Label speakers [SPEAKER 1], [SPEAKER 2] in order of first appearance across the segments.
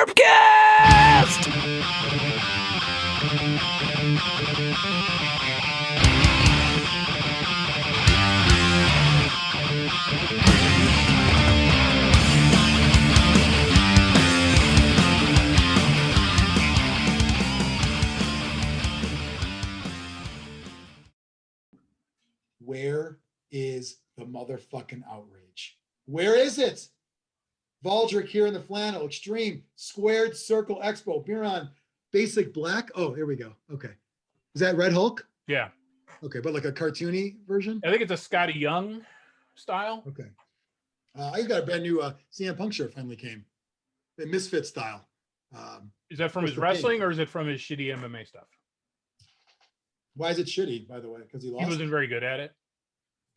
[SPEAKER 1] Zlurpcast!
[SPEAKER 2] Where is the motherfucking outrage? Where is it? Valdric here in the flannel, Xtreme, Squared Circle Expo, Biran, Basic Black. Oh, here we go. Okay. Is that Red Hulk?
[SPEAKER 1] Yeah.
[SPEAKER 2] Okay, but like a cartoony version?
[SPEAKER 1] I think it's a Scotty Young style.
[SPEAKER 2] Okay. I got a brand new CM Punk shirt finally came. The Misfit style.
[SPEAKER 1] Is that from his wrestling or is it from his shitty MMA stuff?
[SPEAKER 2] Why is it shitty, by the way? Because he lost?
[SPEAKER 1] He wasn't very good at it.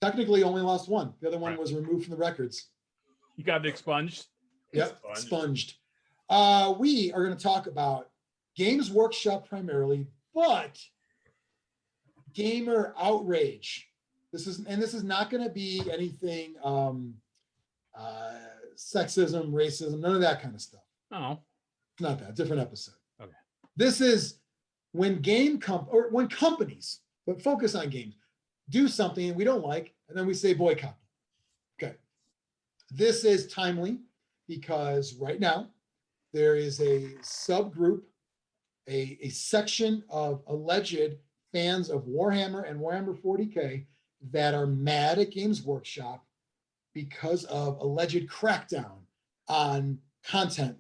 [SPEAKER 2] Technically only lost one. The other one
[SPEAKER 1] Right.
[SPEAKER 2] was removed from the records.
[SPEAKER 1] You got it expunged.
[SPEAKER 2] Yep, expunged. We are going to talk about Games Workshop primarily, but gamer outrage. This is not going to be anything sexism, racism, none of that kind of stuff.
[SPEAKER 1] Oh,
[SPEAKER 2] It's not that. Different episode.
[SPEAKER 1] Okay.
[SPEAKER 2] This is when when companies, but focus on games, do something we don't like, and then we say boycott. Okay. This is timely because right now there is a subgroup, a section of alleged fans of Warhammer and Warhammer 40K that are mad at Games Workshop because of alleged crackdown on content.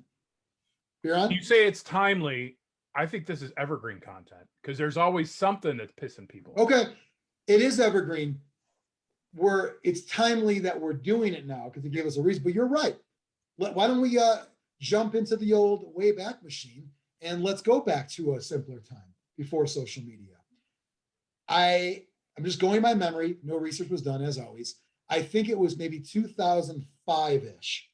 [SPEAKER 2] Biran?
[SPEAKER 1] you say it's timely. I think this is evergreen content because there's always something that's pissing people off.
[SPEAKER 2] Okay, it is evergreen. It's timely that we're doing it now because it gave us a reason. But you're right. Why don't we jump into the old Wayback Machine and let's go back to a simpler time before social media. I'm just going by memory. No research was done, as always. I think it was maybe 2005-ish.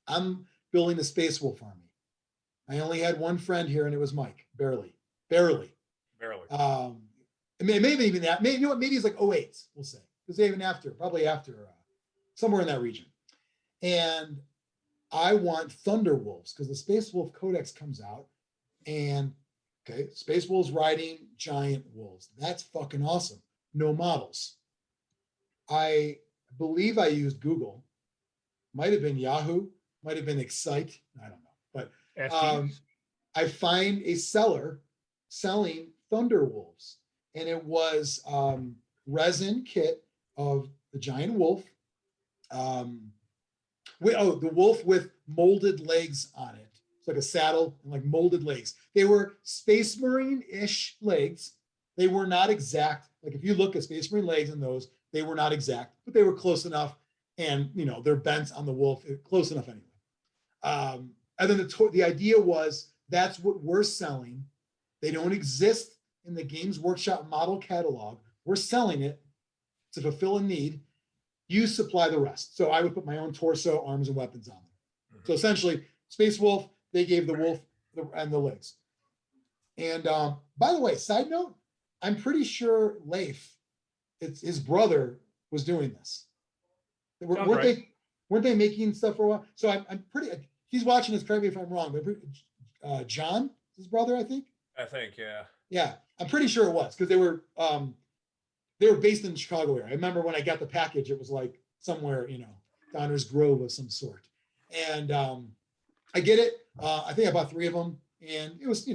[SPEAKER 2] I'm building the Space Wolf Army. I only had one friend here, and it was Mike. Barely.
[SPEAKER 1] Barely.
[SPEAKER 2] Maybe even that. Maybe, you know what? Maybe it's like 08, we'll say. Because even probably after, somewhere in that region. And I want Thunder Wolves because the Space Wolf Codex comes out. And, okay, Space Wolves riding giant wolves. That's fucking awesome. No models. I believe I used Google. Might have been Yahoo. Might have been Excite. I don't know. But I find a seller selling Thunder Wolves. And it was resin kit of the giant wolf. The wolf with molded legs on it. It's like a saddle and like molded legs. They were Space Marine-ish legs. They were not exact. Like if you look at Space Marine legs and those, they were not exact, but they were close enough. And they're bent on the wolf, close enough anyway. And then the idea was that's what we're selling. They don't exist in the Games Workshop model catalog. We're selling it to fulfill a need. You supply the rest. So I would put my own torso, arms, and weapons on there. So essentially, Space Wolf, they gave the wolf and the legs. And by the way, side note, I'm pretty sure Leif, his brother, was doing this. Weren't they making stuff for a while? So I'm pretty. He's watching this. Correct me if I'm wrong. But John, his brother, I think.
[SPEAKER 3] Yeah.
[SPEAKER 2] Yeah, I'm pretty sure it was because they were based in the Chicago area. I remember when I got the package, it was like somewhere, Donner's Grove of some sort. And I get it. I think I bought 3 of them, and it was,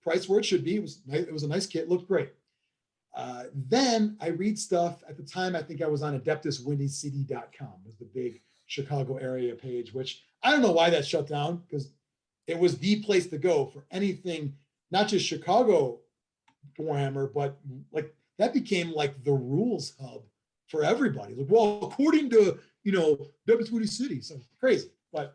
[SPEAKER 2] priced where it should be. It was nice. It was a nice kit. Looked great. Then I read stuff at the time. I think I was on AdeptusWindyCity.com, was the big Chicago area page, which I don't know why that shut down because it was the place to go for anything, not just Chicago Warhammer, but like that became like the rules hub for everybody. Like, well, according to Adeptus Windy City, so crazy. But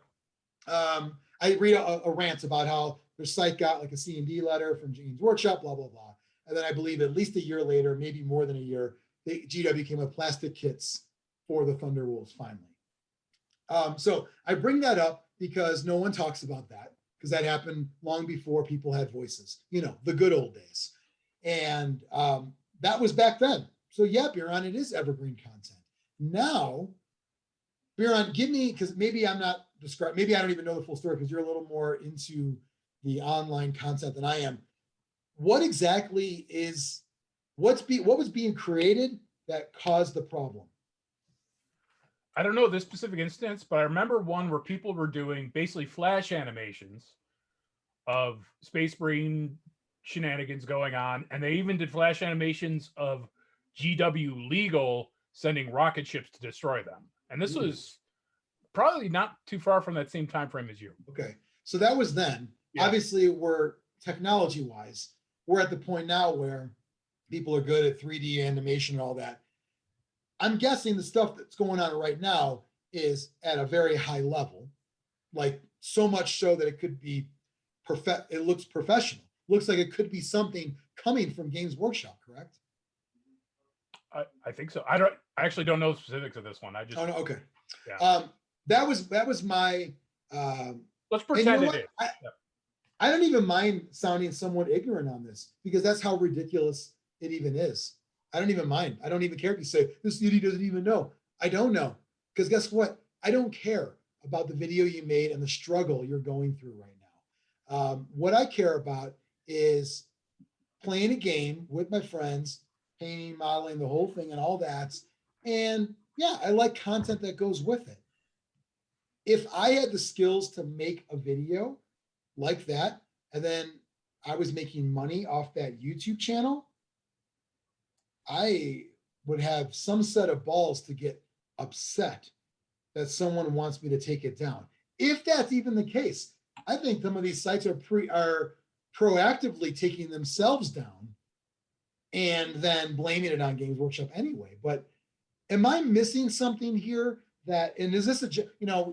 [SPEAKER 2] I read a rant about how their site got like a C&D letter from Games Workshop, blah blah blah. And then I believe at least a year later, maybe more than a year, GW came with plastic kits for the Thunder Wolves finally. So I bring that up because no one talks about that because that happened long before people had voices, the good old days. And that was back then. So yeah, Biran, it is evergreen content. Now, Biran, give me, because maybe I'm not describe, maybe I don't even know the full story because you're a little more into the online content than I am. What exactly is, what was being created that caused the problem?
[SPEAKER 1] I don't know this specific instance, but I remember one where people were doing basically flash animations of Space Marine shenanigans going on, and they even did flash animations of GW Legal sending rocket ships to destroy them. And this was probably not too far from that same time frame as you.
[SPEAKER 2] Okay, so that was then.
[SPEAKER 1] Yeah.
[SPEAKER 2] Obviously, we're technology-wise, we're at the point now where people are good at 3D animation and all that. I'm guessing the stuff that's going on right now is at a very high level, like so much so that it could be perfect. It looks professional. Looks like it could be something coming from Games Workshop, correct?
[SPEAKER 1] I think so. I actually don't know the specifics of this one. I just.
[SPEAKER 2] Oh no, okay.
[SPEAKER 1] Yeah.
[SPEAKER 2] That was my.
[SPEAKER 1] Let's pretend it is.
[SPEAKER 2] I don't even mind sounding somewhat ignorant on this because that's how ridiculous it even is. I don't even mind. I don't even care if you say this idiot doesn't even know. I don't know because guess what? I don't care about the video you made and the struggle you're going through right now. What I care about is playing a game with my friends, painting, modeling, the whole thing and all that. And yeah, I like content that goes with it. If I had the skills to make a video like that, and then I was making money off that YouTube channel, I would have some set of balls to get upset that someone wants me to take it down. If that's even the case, I think some of these sites are proactively taking themselves down and then blaming it on Games Workshop anyway. But am I missing something here? That, and is this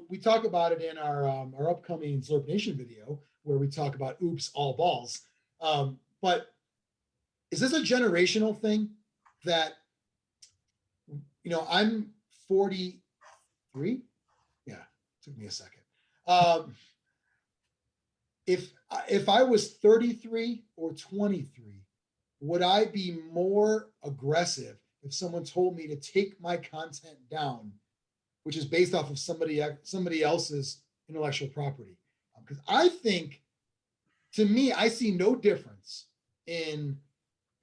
[SPEAKER 2] we talk about it in our upcoming Zlurp Nation video where we talk about oops all balls. But is this a generational thing that I'm 43? Yeah, took me a second. If I was 33 or 23, would I be more aggressive if someone told me to take my content down, which is based off of somebody else's intellectual property? Because I think, to me, I see no difference in,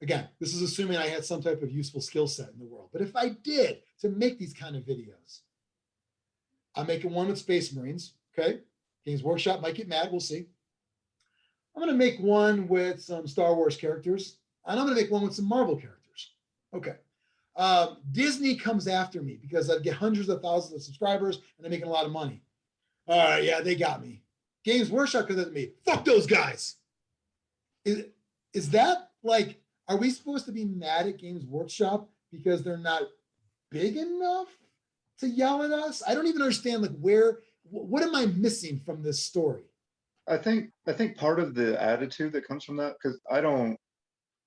[SPEAKER 2] again, this is assuming I had some type of useful skill set in the world. But if I did to make these kind of videos, I'm making one with Space Marines, okay? Games Workshop might get mad, we'll see. I'm gonna make one with some Star Wars characters, and I'm gonna make one with some Marvel characters. Okay. Disney comes after me because I get hundreds of thousands of subscribers and I'm making a lot of money. All right, yeah, they got me. Games Workshop comes after me. Fuck those guys. Is that like, are we supposed to be mad at Games Workshop because they're not big enough to yell at us? I don't even understand, like, what am I missing from this story?
[SPEAKER 3] I think part of the attitude that comes from that, because I don't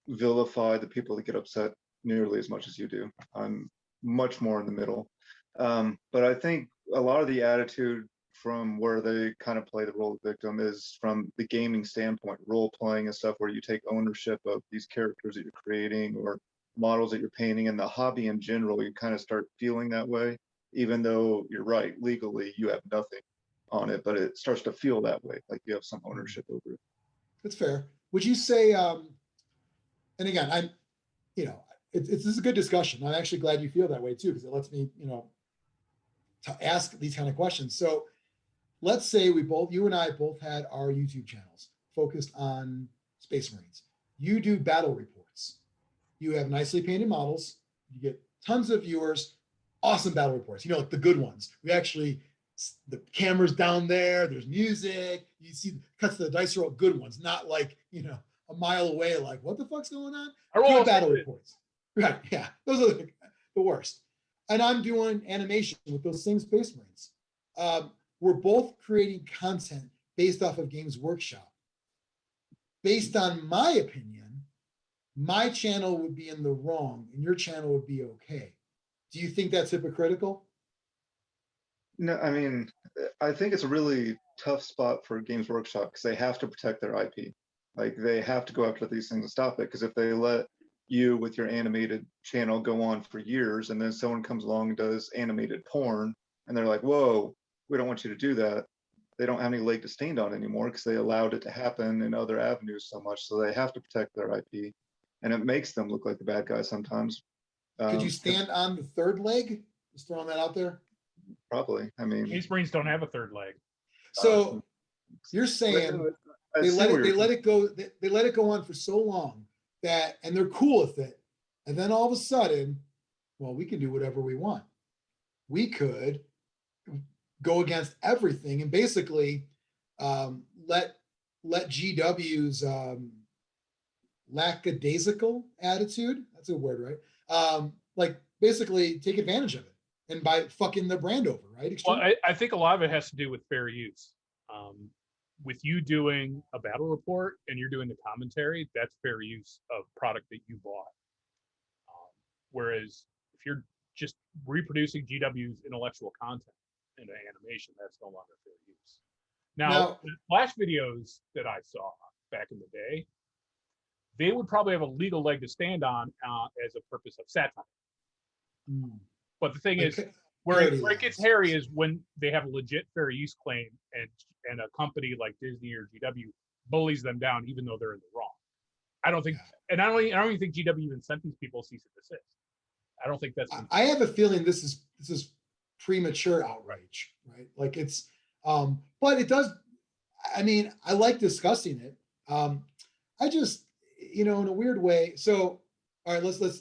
[SPEAKER 3] vilify the people that get upset nearly as much as you do. I'm much more in the middle. But I think a lot of the attitude from where they kind of play the role of victim is from the gaming standpoint, role playing and stuff, where you take ownership of these characters that you're creating or models that you're painting, and the hobby in general, you kind of start feeling that way, even though you're right, legally you have nothing on it, but it starts to feel that way, like you have some ownership over it.
[SPEAKER 2] That's fair. Would you say, and again, this is a good discussion. I'm actually glad you feel that way too, because it lets me, to ask these kind of questions. So let's say you and I both had our YouTube channels focused on Space Marines. You do battle reports. You have nicely painted models. You get tons of viewers, awesome battle reports, like the good ones. The camera's down there, there's music, you see cuts to the dice roll, good ones, not like, a mile away, like, what the fuck's going on? Good battle reports. Right, yeah, those are the worst. And I'm doing animation with those same Space Marines. We're both creating content based off of Games Workshop. Based on my opinion, my channel would be in the wrong and your channel would be okay. Do you think that's hypocritical?
[SPEAKER 3] No, I mean, I think it's a really tough spot for Games Workshop because they have to protect their IP. Like, they have to go after these things and stop it, because if they let you with your animated channel go on for years and then someone comes along and does animated porn and they're like, whoa, we don't want you to do that, they don't have any leg to stand on anymore because they allowed it to happen in other avenues so much. So they have to protect their IP, and it makes them look like the bad guys sometimes.
[SPEAKER 2] Could you stand on the third leg? Just throwing that out there.
[SPEAKER 3] Probably. I mean,
[SPEAKER 1] Space Marines don't have a third leg.
[SPEAKER 2] So you're saying they let it go. They let it go on for so long that, and they're cool with it, and then all of a sudden, well, we can do whatever we want. We could go against everything and basically let GW's lackadaisical attitude. That's a word, right? Like basically take advantage of it and by fucking the brand over, right? Xtreme?
[SPEAKER 1] Well, I think a lot of it has to do with fair use. With you doing a battle report and you're doing the commentary, that's fair use of product that you bought. Whereas if you're just reproducing GW's intellectual content into animation, that's no longer fair use. Now, the Flash videos that I saw back in the day, they would probably have a legal leg to stand on as a purpose of satire. But the thing is, where it gets hairy is when they have a legit fair use claim and a company like Disney or GW bullies them down even though they're in the wrong. I don't think, and I don't even think GW even sent these people cease and desist. I don't think that's.
[SPEAKER 2] I have a feeling this is premature outrage, right? Like it's, but it does. I mean, I like discussing it. I just, in a weird way. So, all right, let's look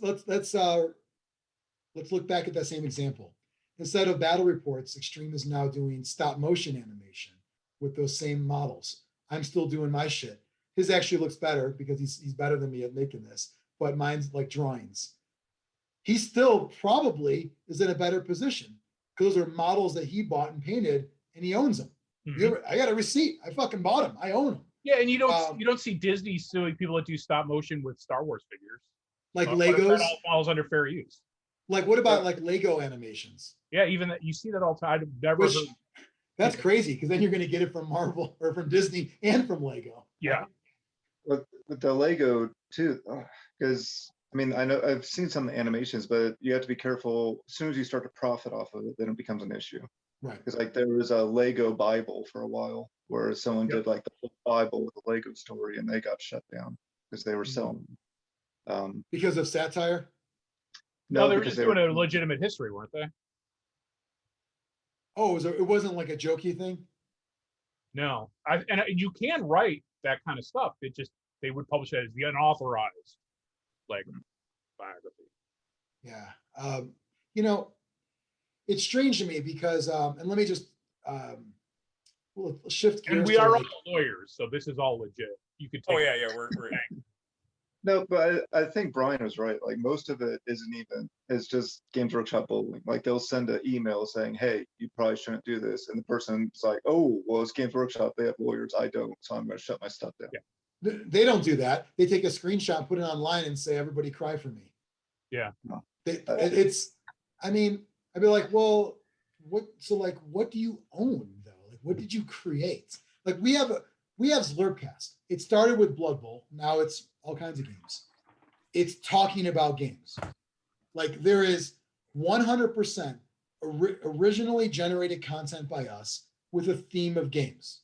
[SPEAKER 2] back at that same example. Instead of battle reports, Xtreme is now doing stop motion animation with those same models. I'm still doing my shit. His actually looks better because he's better than me at making this, but mine's like drawings. He still probably is in a better position because those are models that he bought and painted, and he owns them. I got a receipt. I fucking bought them. I own them.
[SPEAKER 1] Yeah, and you don't see Disney suing people that do stop motion with Star Wars figures.
[SPEAKER 2] Like Legos.
[SPEAKER 1] That all falls under fair use.
[SPEAKER 2] Like what about like Lego animations?
[SPEAKER 1] Yeah, even that you see that all the time. I've never heard.
[SPEAKER 2] That's crazy because then you're going to get it from Marvel or from Disney and from Lego.
[SPEAKER 1] Yeah.
[SPEAKER 3] With the Lego too, because I mean, I know I've seen some animations, but you have to be careful. As soon as you start to profit off of it, then it becomes an issue.
[SPEAKER 2] Right.
[SPEAKER 3] Because like there was a Lego Bible for a while where someone did like the whole Bible with a Lego story, and they got shut down because they were selling.
[SPEAKER 2] Because of satire.
[SPEAKER 1] No, they were just doing a legitimate history, weren't they?
[SPEAKER 2] Oh, it wasn't like a jokey thing?
[SPEAKER 1] No. And you can write that kind of stuff. It just, they would publish it as the unauthorized, like, biography.
[SPEAKER 2] Yeah. It's strange to me because, and let me just we'll shift gears.
[SPEAKER 1] And we are all lawyers, so this is all legit. You could take.
[SPEAKER 4] Oh, yeah, we're
[SPEAKER 3] No, but I think Brian was right. Like most of it isn't even, it's just Games Workshop bullying. Like they'll send an email saying, hey, you probably shouldn't do this. And the person's like, oh, well, it's Games Workshop. They have lawyers. I don't. So I'm going to shut my stuff down.
[SPEAKER 1] Yeah.
[SPEAKER 2] They don't do that. They take a screenshot, put it online and say, everybody cry for me.
[SPEAKER 1] Yeah.
[SPEAKER 3] No.
[SPEAKER 2] I mean, I'd be like, well, what do you own though? Like, what did you create? Like we have Zlurpcast. It started with Blood Bowl. Now it's all kinds of games. It's talking about games. Like there is 100% originally generated content by us with a theme of games.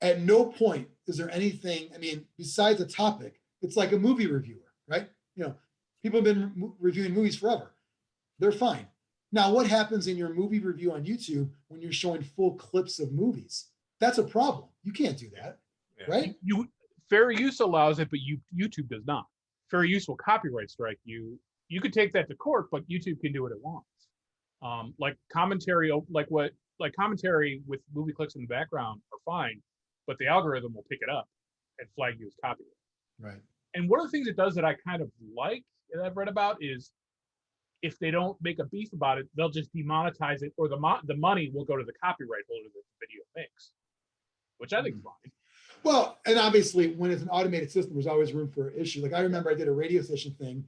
[SPEAKER 2] At no point is there anything, I mean, besides a topic, it's like a movie reviewer, right? People have been reviewing movies forever. They're fine. Now, what happens in your movie review on YouTube when you're showing full clips of movies? That's a problem. You can't do that, right?
[SPEAKER 1] Fair use allows it, but YouTube does not. Fair use will copyright strike you. You could take that to court, but YouTube can do what it wants. Like commentary with movie clicks in the background are fine, but the algorithm will pick it up and flag you as copyright.
[SPEAKER 2] Right.
[SPEAKER 1] And one of the things it does that I kind of like that I've read about is if they don't make a beef about it, they'll just demonetize it, or the money will go to the copyright holder that the video makes, which I think is fine.
[SPEAKER 2] Well, and obviously when it's an automated system, there's always room for issue. Like I remember I did a radio station thing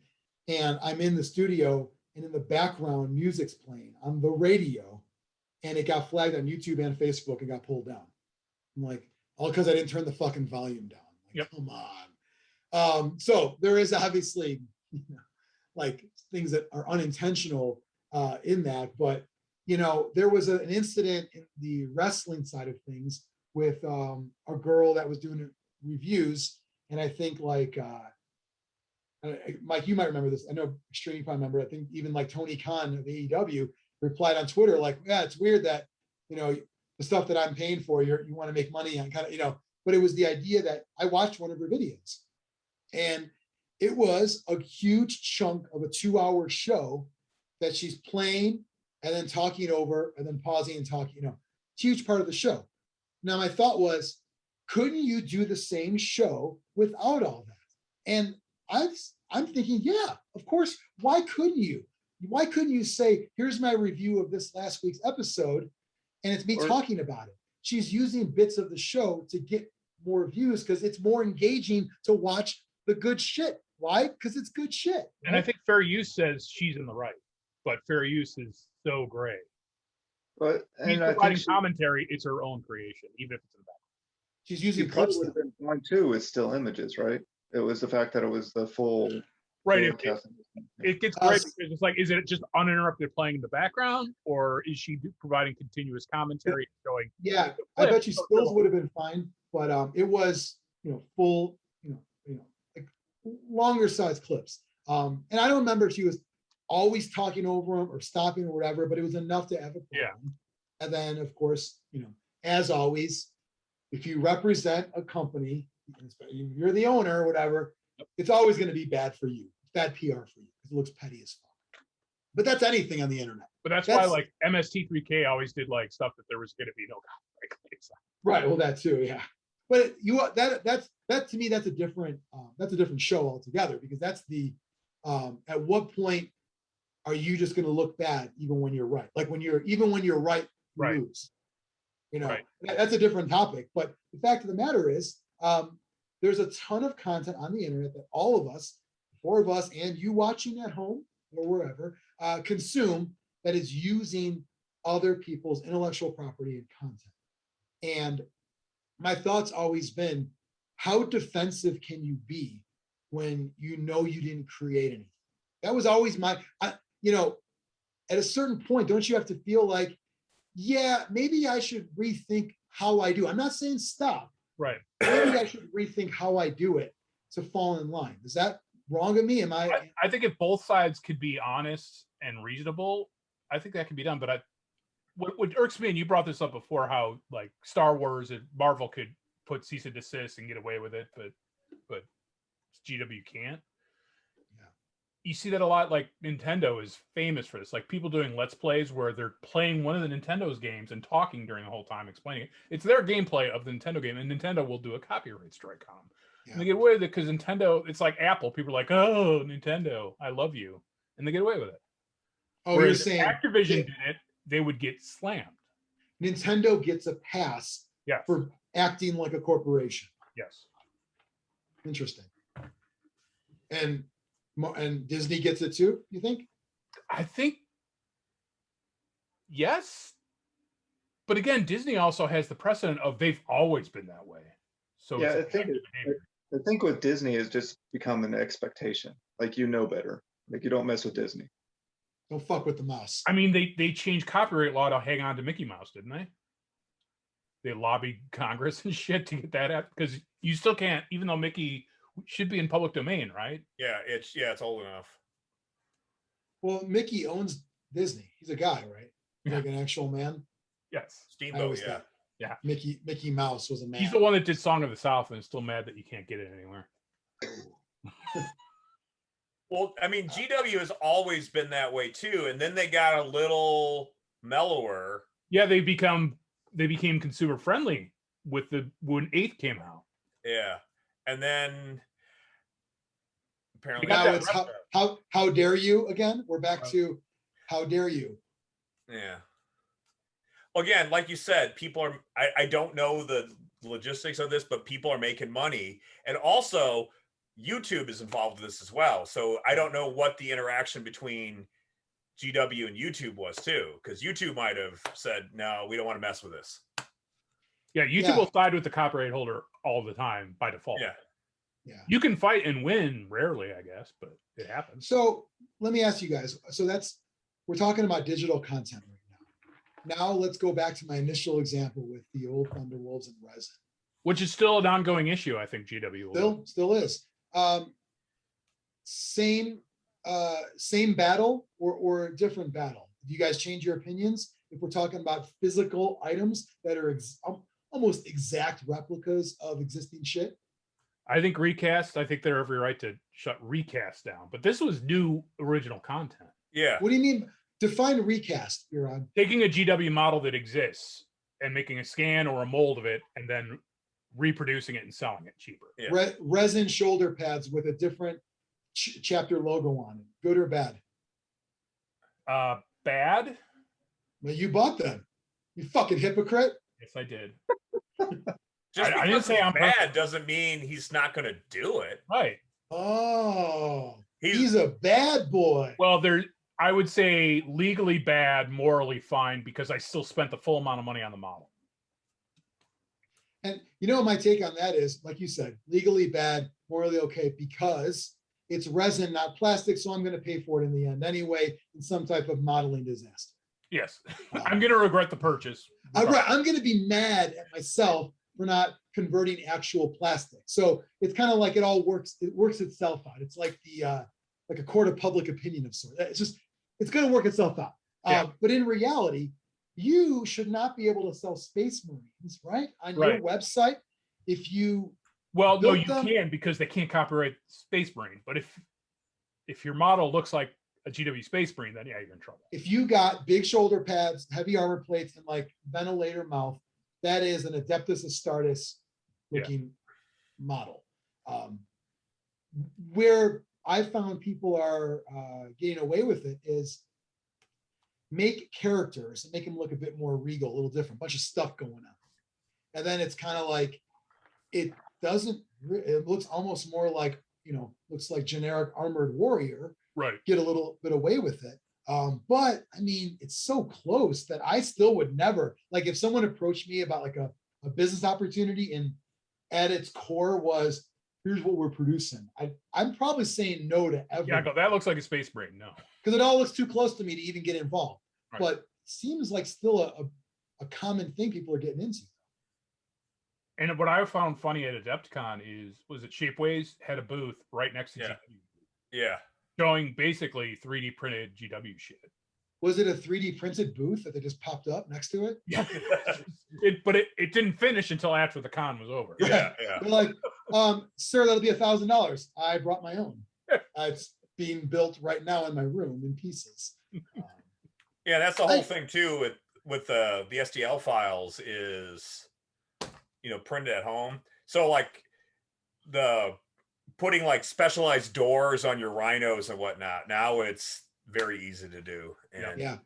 [SPEAKER 2] and I'm in the studio and in the background music's playing on the radio and it got flagged on YouTube and Facebook and got pulled down. I'm like, all because I didn't turn the fucking volume down. Like, Come on. So there is obviously like things that are unintentional in that, but there was an incident in the wrestling side of things with a girl that was doing reviews, and I think like Mike, you might remember this. I know Xtreme, you probably remember. I think even like Tony Khan of AEW replied on Twitter like, "Yeah, it's weird that the stuff that I'm paying for, you want to make money on, kind of, But it was the idea that I watched one of her videos, and it was a huge chunk of a 2-hour show that she's playing and then talking over and then pausing and talking. Huge part of the show. Now my thought was, couldn't you do the same show without all that? And I'm thinking, yeah, of course. Why couldn't you? Why couldn't you say, here's my review of this last week's episode, and it's me talking about it? She's using bits of the show to get more views because it's more engaging to watch the good shit. Why? Because it's good shit. Right?
[SPEAKER 1] And I think Fair Use says she's in the right, but Fair Use is so gray.
[SPEAKER 3] But
[SPEAKER 1] She's providing commentary. It's her own creation, even if it's in the back.
[SPEAKER 2] She's using
[SPEAKER 3] clips.
[SPEAKER 2] clips.
[SPEAKER 3] Would have been fine too. It's still images, right? It was the fact that it was the full.
[SPEAKER 1] Right. It gets great because it's like, is it just uninterrupted playing in the background, or is she providing continuous commentary showing?
[SPEAKER 2] Yeah, I bet you stills would have been fine, but it was full, like longer size clips. And I don't remember if she was always talking over them or stopping or whatever, but it was enough to have a problem.
[SPEAKER 1] Yeah.
[SPEAKER 2] And then of course, as always, if you represent a company, you're the owner or whatever, it's always going to be bad for you. It's bad PR for you because it looks petty as fuck. But that's anything on the internet.
[SPEAKER 1] But that's why like MST3K always did like stuff that there was going to be no copyright claims.
[SPEAKER 2] Right. Well, that too. Yeah. But that to me, that's a different show altogether, because that's the at what point are you just going to look bad even when you're right? Like when you're right, you lose.
[SPEAKER 1] Right.
[SPEAKER 2] That's a different topic. But the fact of the matter is, there's a ton of content on the internet that all of us, 4 of us, and you watching at home or wherever, consume, that is using other people's intellectual property and content. And my thought's always been, how defensive can you be when you didn't create anything? That was always at a certain point, don't you have to feel like, yeah, maybe I should rethink how I do. I'm not saying stop.
[SPEAKER 1] Right.
[SPEAKER 2] Maybe I should rethink how I do it to fall in line. Is that wrong of me?
[SPEAKER 1] I think if both sides could be honest and reasonable, I think that can be done. But what irks me, and you brought this up before, how like Star Wars and Marvel could put cease and desist and get away with it, but GW can't. You see that a lot. Like Nintendo is famous for this. Like people doing Let's Plays where they're playing one of the Nintendo's games and talking during the whole time, explaining it. It's their gameplay of the Nintendo game, and Nintendo will do a copyright strike on them. Yeah. And they get away with it because Nintendo, it's like Apple. People are like, oh, Nintendo, I love you. And they get away with it.
[SPEAKER 2] Oh,
[SPEAKER 1] whereas
[SPEAKER 2] you're saying
[SPEAKER 1] Activision did it, they would get slammed.
[SPEAKER 2] Nintendo gets a pass for acting like a corporation.
[SPEAKER 1] Yes.
[SPEAKER 2] Interesting. And Disney gets it too, you think?
[SPEAKER 1] I think yes. But again, Disney also has the precedent of they've always been that way. So
[SPEAKER 3] yeah, I think with Disney it's just become an expectation. Like better. Like you don't mess with Disney.
[SPEAKER 2] Don't fuck with the mouse.
[SPEAKER 1] I mean, they changed copyright law to hang on to Mickey Mouse, didn't they? They lobbied Congress and shit to get that out, because you still can't, even though Mickey should be in public domain, right?
[SPEAKER 4] Yeah, it's old enough.
[SPEAKER 2] Well, Mickey owns Disney. He's a guy, right? Like an actual man.
[SPEAKER 1] Yes.
[SPEAKER 4] Steamboat, yeah.
[SPEAKER 1] Yeah.
[SPEAKER 2] Mickey Mouse was a man.
[SPEAKER 1] He's the one that did Song of the South and is still mad that you can't get it anywhere.
[SPEAKER 4] Well, I mean, GW has always been that way too, and then they got a little mellower.
[SPEAKER 1] Yeah, they became consumer friendly with when 8th came out.
[SPEAKER 4] Yeah, and then apparently
[SPEAKER 2] now it's how dare you again? We're back to how dare you?
[SPEAKER 4] Yeah. Again, like you said, people are. I don't know the logistics of this, but people are making money, and also YouTube is involved with this as well. So I don't know what the interaction between GW and YouTube was too, because YouTube might have said, no, we don't want to mess with this.
[SPEAKER 1] Yeah, YouTube will side with the copyright holder all the time by default.
[SPEAKER 2] Yeah.
[SPEAKER 1] You can fight and win rarely, I guess, but it happens.
[SPEAKER 2] So let me ask you guys. So we're talking about digital content right now. now let's go back to my initial example with the old Thunderwolves and resin.
[SPEAKER 1] Which is still an ongoing issue, I think GW will.
[SPEAKER 2] Still is. Same battle or different battle? Do you guys change your opinions if we're talking about physical items that are almost exact replicas of existing shit?
[SPEAKER 1] I think recast, I think they're every right to shut recast down. But this was new original content.
[SPEAKER 4] Yeah.
[SPEAKER 2] What do you mean? Define recast, Biran.
[SPEAKER 1] Taking a GW model that exists and making a scan or a mold of it and then reproducing it and selling it cheaper.
[SPEAKER 4] Yeah.
[SPEAKER 2] Resin shoulder pads with a different chapter logo on it. Good or bad?
[SPEAKER 1] Bad?
[SPEAKER 2] Well, you bought them. You fucking hypocrite.
[SPEAKER 1] Yes, I did.
[SPEAKER 4] Just
[SPEAKER 1] I didn't
[SPEAKER 4] because
[SPEAKER 1] say
[SPEAKER 4] he's
[SPEAKER 1] I'm
[SPEAKER 4] bad doesn't mean he's not going to do it.
[SPEAKER 1] Right.
[SPEAKER 2] Oh, he's a bad boy.
[SPEAKER 1] Well, I would say legally bad, morally fine, because I still spent the full amount of money on the model.
[SPEAKER 2] And you know, my take on that is, like you said, legally bad, morally okay, because it's resin, not plastic. So I'm going to pay for it in the end anyway, in some type of modeling disaster.
[SPEAKER 1] Yes. I'm going to regret the purchase.
[SPEAKER 2] I'm going to be mad at myself for not converting actual plastic. So it's kind of like it all works. It works itself out. It's like like a court of public opinion of sorts. It's going to work itself out.
[SPEAKER 1] Yeah.
[SPEAKER 2] But in reality, you should not be able to sell Space Marines, right? On your website. If you
[SPEAKER 1] no, you can, because they can't copyright Space Marine. But if your model looks like a GW Space Marine, then yeah, you're in trouble.
[SPEAKER 2] If you got big shoulder pads, heavy armor plates, and like ventilator mouth, that is an Adeptus Astartes looking model. Where I found people are getting away with it is make characters and make them look a bit more regal, a little different, bunch of stuff going on. And then it's kind of like, it looks almost more like, looks like generic armored warrior.
[SPEAKER 1] Right.
[SPEAKER 2] Get a little bit away with it. But I mean, it's so close that I still would never, like if someone approached me about like a business opportunity and at its core was, here's what we're producing, I'm probably saying no to everything.
[SPEAKER 1] Yeah, that looks like a Space Marine, no.
[SPEAKER 2] Because it all looks too close to me to even get involved.
[SPEAKER 1] Right.
[SPEAKER 2] But seems like still a common thing people are getting into.
[SPEAKER 1] And what I found funny at Adepticon was it Shapeways had a booth right next to GW.
[SPEAKER 4] Yeah.
[SPEAKER 1] Showing basically 3D printed GW shit.
[SPEAKER 2] Was it a 3D printed booth that they just popped up next to it?
[SPEAKER 1] Yeah. But it didn't finish until after the con was over.
[SPEAKER 4] Yeah.
[SPEAKER 2] They're like, sir, that'll be $1,000. I brought my own. It's being built right now in my room in pieces.
[SPEAKER 4] Yeah, that's the whole thing too with the STL files is, printed at home. So like the putting like specialized doors on your rhinos and whatnot. Now it's very easy to do. And
[SPEAKER 1] and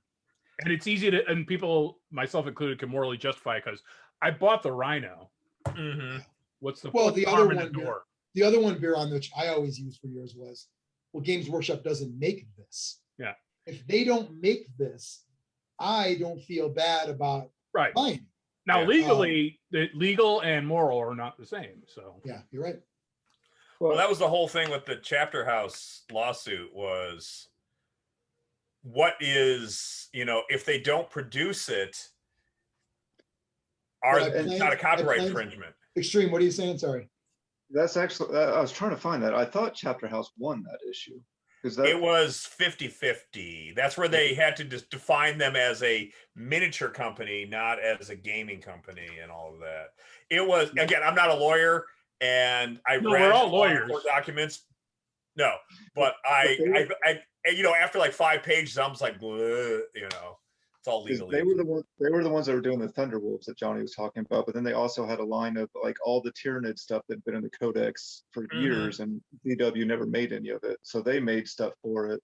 [SPEAKER 1] it's easy to, and people, myself included, can morally justify it because I bought the rhino.
[SPEAKER 4] Mm-hmm.
[SPEAKER 2] The other one, Biran, which I always used for years was, well, Games Workshop doesn't make this.
[SPEAKER 1] Yeah.
[SPEAKER 2] If they don't make this, I don't feel bad about buying it.
[SPEAKER 1] Now, legally, legal and moral are not the same. So
[SPEAKER 2] yeah, you're right.
[SPEAKER 4] Well, that was the whole thing with the Chapter House lawsuit was what is, if they don't produce it, it's not a copyright infringement.
[SPEAKER 2] Xtreme, what are you saying? Sorry.
[SPEAKER 3] That's actually, I was trying to find that. I thought Chapter House won that issue.
[SPEAKER 4] It was 50-50. That's where they had to just define them as a miniature company, not as a gaming company and all of that. It was, again, I'm not a lawyer and I read
[SPEAKER 1] we're all lawyers.
[SPEAKER 4] Court documents. No, but I after like 5 pages, I was like, it's all legal.
[SPEAKER 3] They were the ones that were doing the Thunderwolves that Jonny was talking about, but then they also had a line of like all the Tyranid stuff that had been in the Codex for years, and DW never made any of it, so they made stuff for it.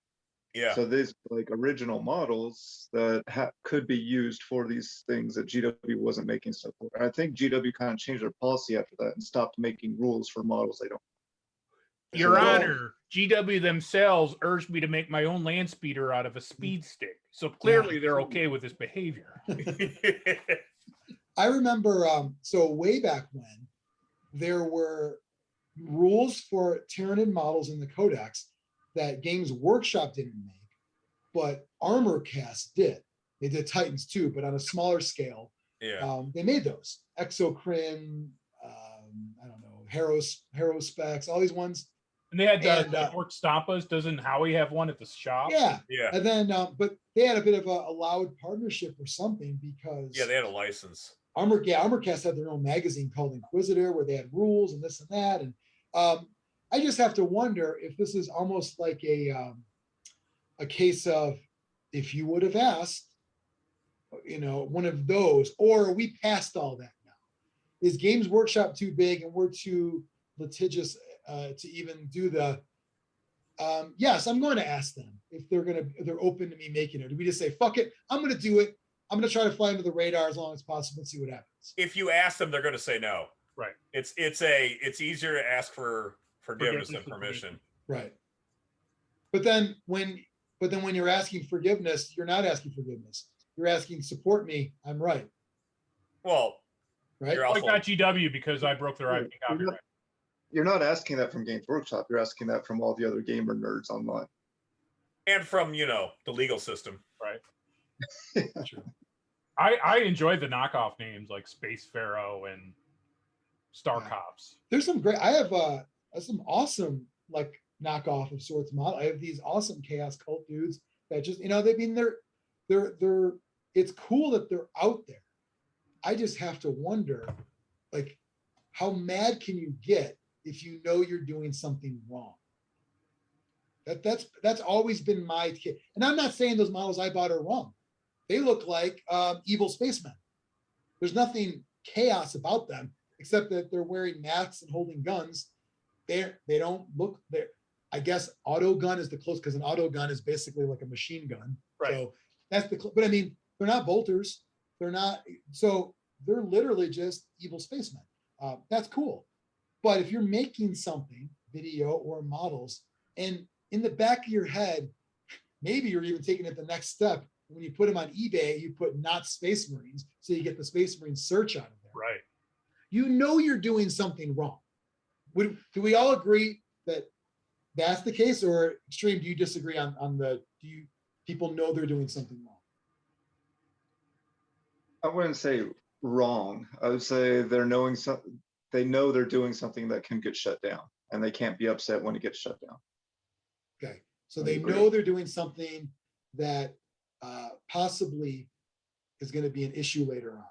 [SPEAKER 4] Yeah.
[SPEAKER 3] So these like original models that could be used for these things that GW wasn't making stuff for. And I think GW kind of changed their policy after that and stopped making rules for models they don't.
[SPEAKER 1] Your Honor, GW themselves urged me to make my own land speeder out of a speed stick. So clearly they're okay with this behavior.
[SPEAKER 2] I remember, so way back when, there were rules for Tyranid models in the Codex that Games Workshop didn't make, but ArmorCast did. They did Titans too, but on a smaller scale.
[SPEAKER 4] Yeah.
[SPEAKER 2] They made those Exocrine, I don't know, Hero Specs, all these ones.
[SPEAKER 1] And they had
[SPEAKER 2] And,
[SPEAKER 1] Network Stampas. Doesn't Howie have one at the shop?
[SPEAKER 2] Yeah.
[SPEAKER 4] Yeah.
[SPEAKER 2] And then, but they had a bit of a loud partnership or something because
[SPEAKER 4] Yeah, they had a license.
[SPEAKER 2] Armorcast had their own magazine called Inquisitor where they had rules and this and that. And I just have to wonder if this is almost like a case of if you would have asked, you know, one of those, or are we past all that now? Is Games Workshop too big and we're too litigious to even do the? Yes, I'm going to ask them if they're open to me making it. Do we just say fuck it? I'm going to do it. I'm going to try to fly under the radar as long as possible and see what happens.
[SPEAKER 4] If you ask them, they're going to say no.
[SPEAKER 1] Right.
[SPEAKER 4] It's easier to ask for forgiveness than permission.
[SPEAKER 2] Right. But then when you're asking forgiveness, you're not asking forgiveness. You're asking support me. I'm right.
[SPEAKER 4] Well,
[SPEAKER 2] Right.
[SPEAKER 4] you're
[SPEAKER 1] I
[SPEAKER 4] also,
[SPEAKER 1] got GW because I broke their IP copyright.
[SPEAKER 3] You're not asking that from Games Workshop. You're asking that from all the other gamer nerds online.
[SPEAKER 4] and from, you know, the legal system.
[SPEAKER 1] Right.
[SPEAKER 2] True.
[SPEAKER 1] I enjoy the knockoff names like Space Pharaoh and Star
[SPEAKER 2] Yeah.
[SPEAKER 1] Cops.
[SPEAKER 2] There's some great. I have some awesome like knockoff of sorts model. I have these awesome chaos cult dudes that just, you know, they mean they're it's cool that they're out there. I just have to wonder, like, how mad can you get if you know you're doing something wrong? That's always been my kid. And I'm not saying those models I bought are wrong. They look like evil spacemen. There's nothing chaos about them except that they're wearing masks and holding guns. They don't look there. I guess auto gun is the close, because an auto gun is basically like a machine gun.
[SPEAKER 1] Right.
[SPEAKER 2] So that's but I mean, they're not bolters. They're not. So they're literally just evil spacemen. That's cool. But if you're making something, video or models, and in the back of your head, maybe you're even taking it the next step. When you put them on eBay, you put not Space Marines, so you get the Space Marine search out of there.
[SPEAKER 1] Right.
[SPEAKER 2] You know you're doing something wrong. Do we all agree that that's the case, or Xtreme, do you disagree on do you people know they're doing something wrong?
[SPEAKER 3] I wouldn't say wrong. I would say they know they're doing something that can get shut down, and they can't be upset when it gets shut down.
[SPEAKER 2] Okay, so
[SPEAKER 3] I
[SPEAKER 2] they
[SPEAKER 3] agree.
[SPEAKER 2] know they're doing something that possibly is going to be an issue later on.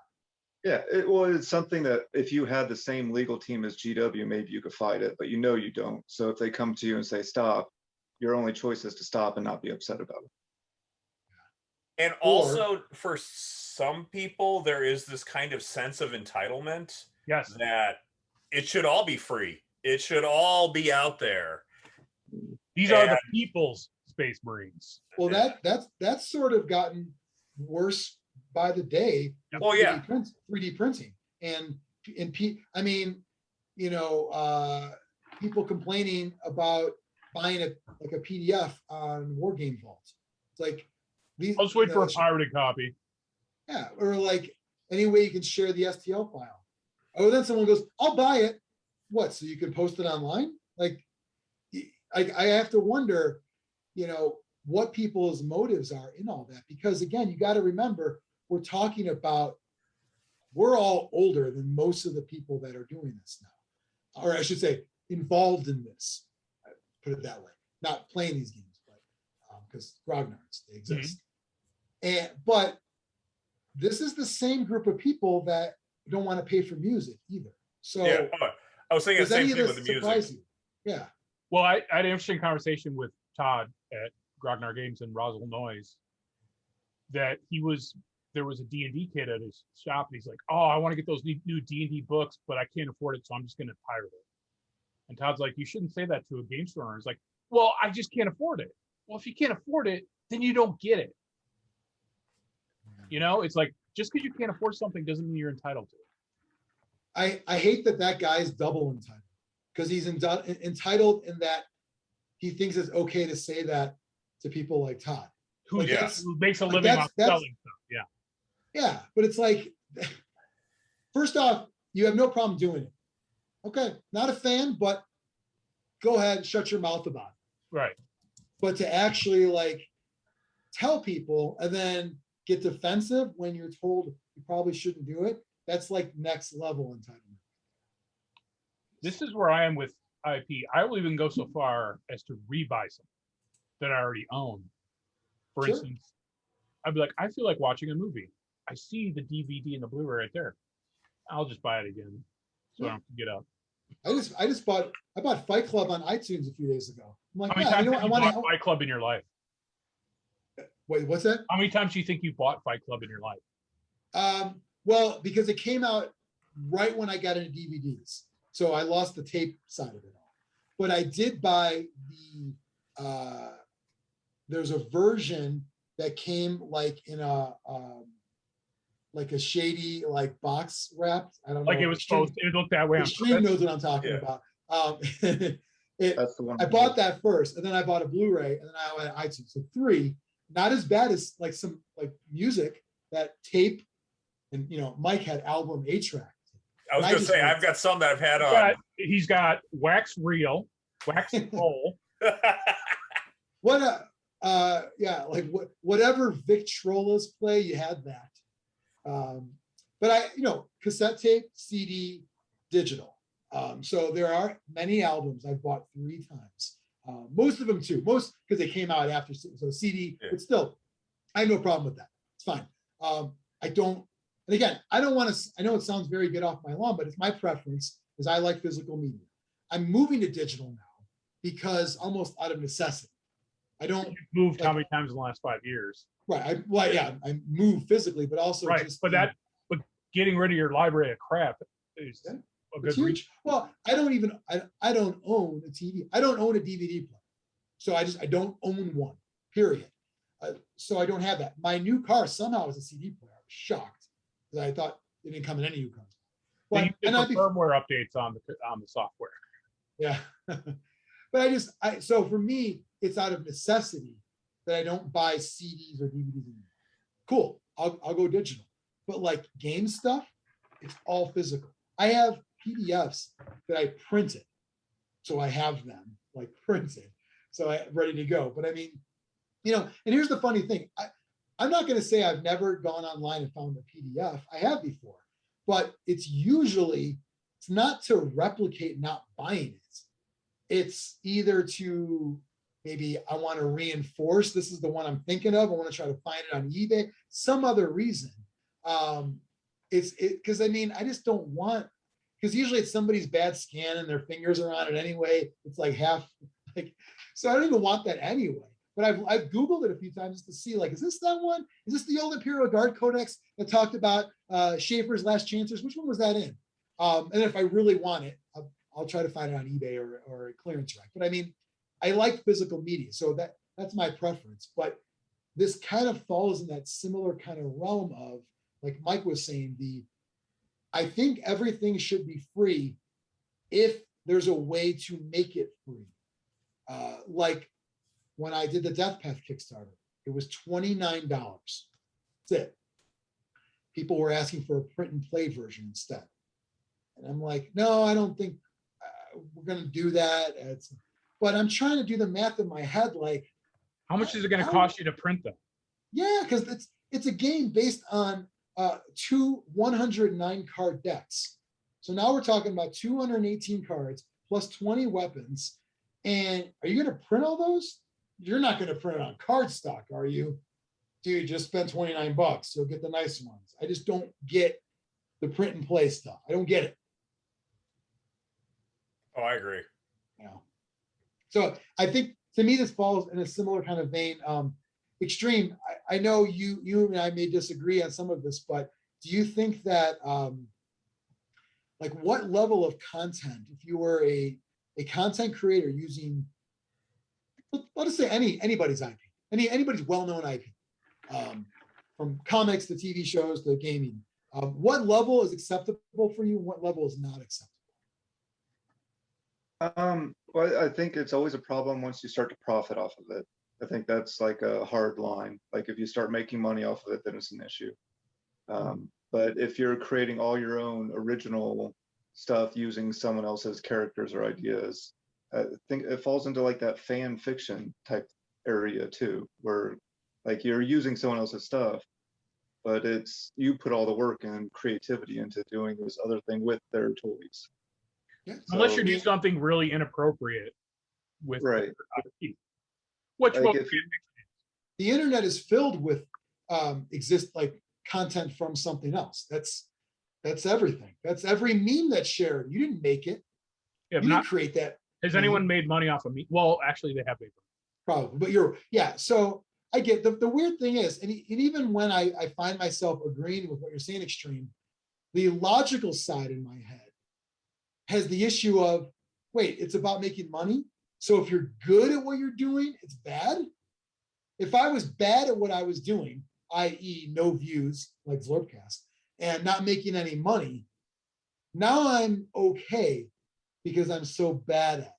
[SPEAKER 3] Yeah, it's something that if you had the same legal team as GW, maybe you could fight it, but you know you don't. So if they come to you and say stop, your only choice is to stop and not be upset about it.
[SPEAKER 4] And also, for some people, there is this kind of sense of entitlement
[SPEAKER 1] Yes.
[SPEAKER 4] that it should all be free. It should all be out there.
[SPEAKER 1] These are the people's Space Marines.
[SPEAKER 2] Well, that's sort of gotten worse by the day. With
[SPEAKER 4] Oh, yeah.
[SPEAKER 2] 3D printing and I mean, you know, people complaining about buying like a PDF on War Game Vault. It's like these.
[SPEAKER 1] I'll just wait for a pirated copy.
[SPEAKER 2] Yeah, or like any way you can share the STL file. Oh, then someone goes, "I'll buy it." What? So you can post it online? Like, I have to wonder, you know, what people's motives are in all that, because again, you got to remember, we're talking about, we're all older than most of the people that are doing this now, or I should say, involved in this. Put it that way, not playing these games, but because grognards, they exist. But this is the same group of people that don't want to pay for music either. So
[SPEAKER 4] Yeah, I was thinking the
[SPEAKER 2] does
[SPEAKER 4] same
[SPEAKER 2] any of
[SPEAKER 4] thing
[SPEAKER 2] this
[SPEAKER 4] with the
[SPEAKER 2] surprise
[SPEAKER 4] music.
[SPEAKER 2] you? Yeah.
[SPEAKER 1] Well, I had an interesting conversation with Todd at Grognar Games in Roswell Noise that there was a D&D kid at his shop, and he's like, "Oh, I want to get those new D&D books, but I can't afford it, so I'm just going to pirate it." And Todd's like, "You shouldn't say that to a game store owner." He's like, "Well, I just can't afford it." Well, if you can't afford it, then you don't get it. You know, it's like, just because you can't afford something doesn't mean you're entitled to it.
[SPEAKER 2] I hate that guy's double entitled, because he's entitled in that he thinks it's okay to say that to people like Todd,
[SPEAKER 1] Who
[SPEAKER 2] Like,
[SPEAKER 1] makes a living off selling stuff. Yeah.
[SPEAKER 2] yeah, but it's like, first off, you have no problem doing it. Okay, not a fan, but go ahead, shut your mouth about it.
[SPEAKER 1] Right.
[SPEAKER 2] But to actually like tell people and then get defensive when you're told you probably shouldn't do it, that's like next level entitlement.
[SPEAKER 1] This is where I am with IP. I will even go so far as to rebuy something that I already own. For
[SPEAKER 2] Sure.
[SPEAKER 1] instance, I'd be like, I feel like watching a movie. I see the DVD and the Blu-ray right there. I'll just buy it again, so I don't have to get up.
[SPEAKER 2] I bought Fight Club on iTunes a few days ago. I'm like,
[SPEAKER 1] How many
[SPEAKER 2] yeah,
[SPEAKER 1] times
[SPEAKER 2] you know
[SPEAKER 1] have
[SPEAKER 2] what? I
[SPEAKER 1] you
[SPEAKER 2] want
[SPEAKER 1] bought
[SPEAKER 2] to.
[SPEAKER 1] Fight Club in your life?
[SPEAKER 2] Wait, what's that?
[SPEAKER 1] How many times do you think you bought Fight Club in your life?
[SPEAKER 2] Well, because it came out right when I got into DVDs, so I lost the tape side of it all. But I did buy the. There's a version that came like in a shady like box wrapped. I don't know.
[SPEAKER 1] Like it was supposed to. It looked that way.
[SPEAKER 2] Xtreme knows what I'm talking
[SPEAKER 4] Yeah.
[SPEAKER 2] about.
[SPEAKER 3] That's the one.
[SPEAKER 2] I bought that first, and then I bought a Blu-ray, and then I went iTunes. So 3, not as bad as like some like music that tape, and Mike had album 8-track.
[SPEAKER 4] I was
[SPEAKER 2] And
[SPEAKER 4] gonna say I've got some that I've had on.
[SPEAKER 1] He's got wax reel, wax roll.
[SPEAKER 2] What like whatever Victrolas play, you had that. But I, cassette tape, CD, digital. So there are many albums I've bought 3 times. Most of them 2, most because they came out after, so CD,
[SPEAKER 4] Yeah.
[SPEAKER 2] but still, I have no problem with that. It's fine. I don't, and again, I don't want to, I know it sounds very good off my lawn, but it's my preference because I like physical media. I'm moving to digital now because almost out of necessity. I don't.
[SPEAKER 1] You've moved how many times in the last 5 years?
[SPEAKER 2] Right. I move physically, but also
[SPEAKER 1] Right.
[SPEAKER 2] just
[SPEAKER 1] But getting rid of your library of crap is
[SPEAKER 2] Yeah.
[SPEAKER 1] a
[SPEAKER 2] it's
[SPEAKER 1] good reason.
[SPEAKER 2] huge. Well, I don't own a TV. I don't own a DVD player. So I don't own one, period. So I don't have that. My new car somehow is a CD player. I was shocked because I thought it didn't come in any new cars.
[SPEAKER 1] But you
[SPEAKER 2] But,
[SPEAKER 1] did the firmware updates on the software.
[SPEAKER 2] yeah. But so for me, it's out of necessity that I don't buy CDs or DVDs anymore. Cool. I'll go digital. But like game stuff, it's all physical. I have PDFs that I printed. So I have them like printed. So I'm ready to go. But I mean, and here's the funny thing. I'm not going to say I've never gone online and found a PDF. I have before. But it's not to replicate not buying it. It's either to maybe I want to reinforce this is the one I'm thinking of. I want to try to find it on eBay, some other reason. It's because I just don't want, because usually it's somebody's bad scan and their fingers are on it anyway. It's like half so I don't even want that anyway. But I've Googled it a few times just to see, like, is this that one? Is this the old Imperial Guard Codex that talked about Schaefer's Last Chancers? Which one was that in? And if I really want it, I'll try to find it on eBay or a clearance rack. But I like physical media, so that's my preference. But this kind of falls in that similar kind of realm of, like Mike was saying, I think everything should be free if there's a way to make it free. Like when I did the Death Path Kickstarter, it was $29. That's it. People were asking for a print and play version instead. And I'm like, no, I don't think we're going to do that. But I'm trying to do the math in my head. Like,
[SPEAKER 1] how much is it going to cost you to print them?
[SPEAKER 2] Yeah, because it's a game based on 2 109 card decks. So now we're talking about 218 cards plus 20 weapons. And are you going to print all those? You're not going to print it on cardstock, are you? Dude, just spend $29. You'll get the nice ones. I just don't get the print and play stuff. I don't get it.
[SPEAKER 4] Oh, I agree.
[SPEAKER 2] So I think to me this falls in a similar kind of vein. Xtreme, I know you and I may disagree on some of this, but do you think that like what level of content, if you were a content creator using, let us say anybody's IP, anybody's well-known IP, from comics to TV shows to gaming, what level is acceptable for you and what level is not acceptable?
[SPEAKER 3] Well, I think it's always a problem once you start to profit off of it. I think that's like a hard line. Like if you start making money off of it, then it's an issue. But if you're creating all your own original stuff using someone else's characters or ideas, I think it falls into like that fan fiction type area too, where like you're using someone else's stuff, but it's you put all the work and creativity into doing this other thing with their toys.
[SPEAKER 2] Yeah.
[SPEAKER 1] Unless
[SPEAKER 3] So-
[SPEAKER 1] you do something really inappropriate with
[SPEAKER 3] Right.
[SPEAKER 1] IP, which
[SPEAKER 3] Like
[SPEAKER 1] most
[SPEAKER 3] if you-
[SPEAKER 2] The internet is filled with content from something else. That's everything. That's every meme that's shared. You didn't make it.
[SPEAKER 1] yeah,
[SPEAKER 2] You
[SPEAKER 1] but
[SPEAKER 2] didn't
[SPEAKER 1] not,
[SPEAKER 2] create that.
[SPEAKER 1] has anyone made money off of me? Well, actually, they have made money.
[SPEAKER 2] Probably, but so I get the weird thing is, and even when I find myself agreeing with what you're saying, Xtreme, the logical side in my head has the issue of, wait, it's about making money. So if you're good at what you're doing, it's bad. If I was bad at what I was doing, i.e. no views like Zlurpcast, and not making any money, now I'm okay because I'm so bad at it.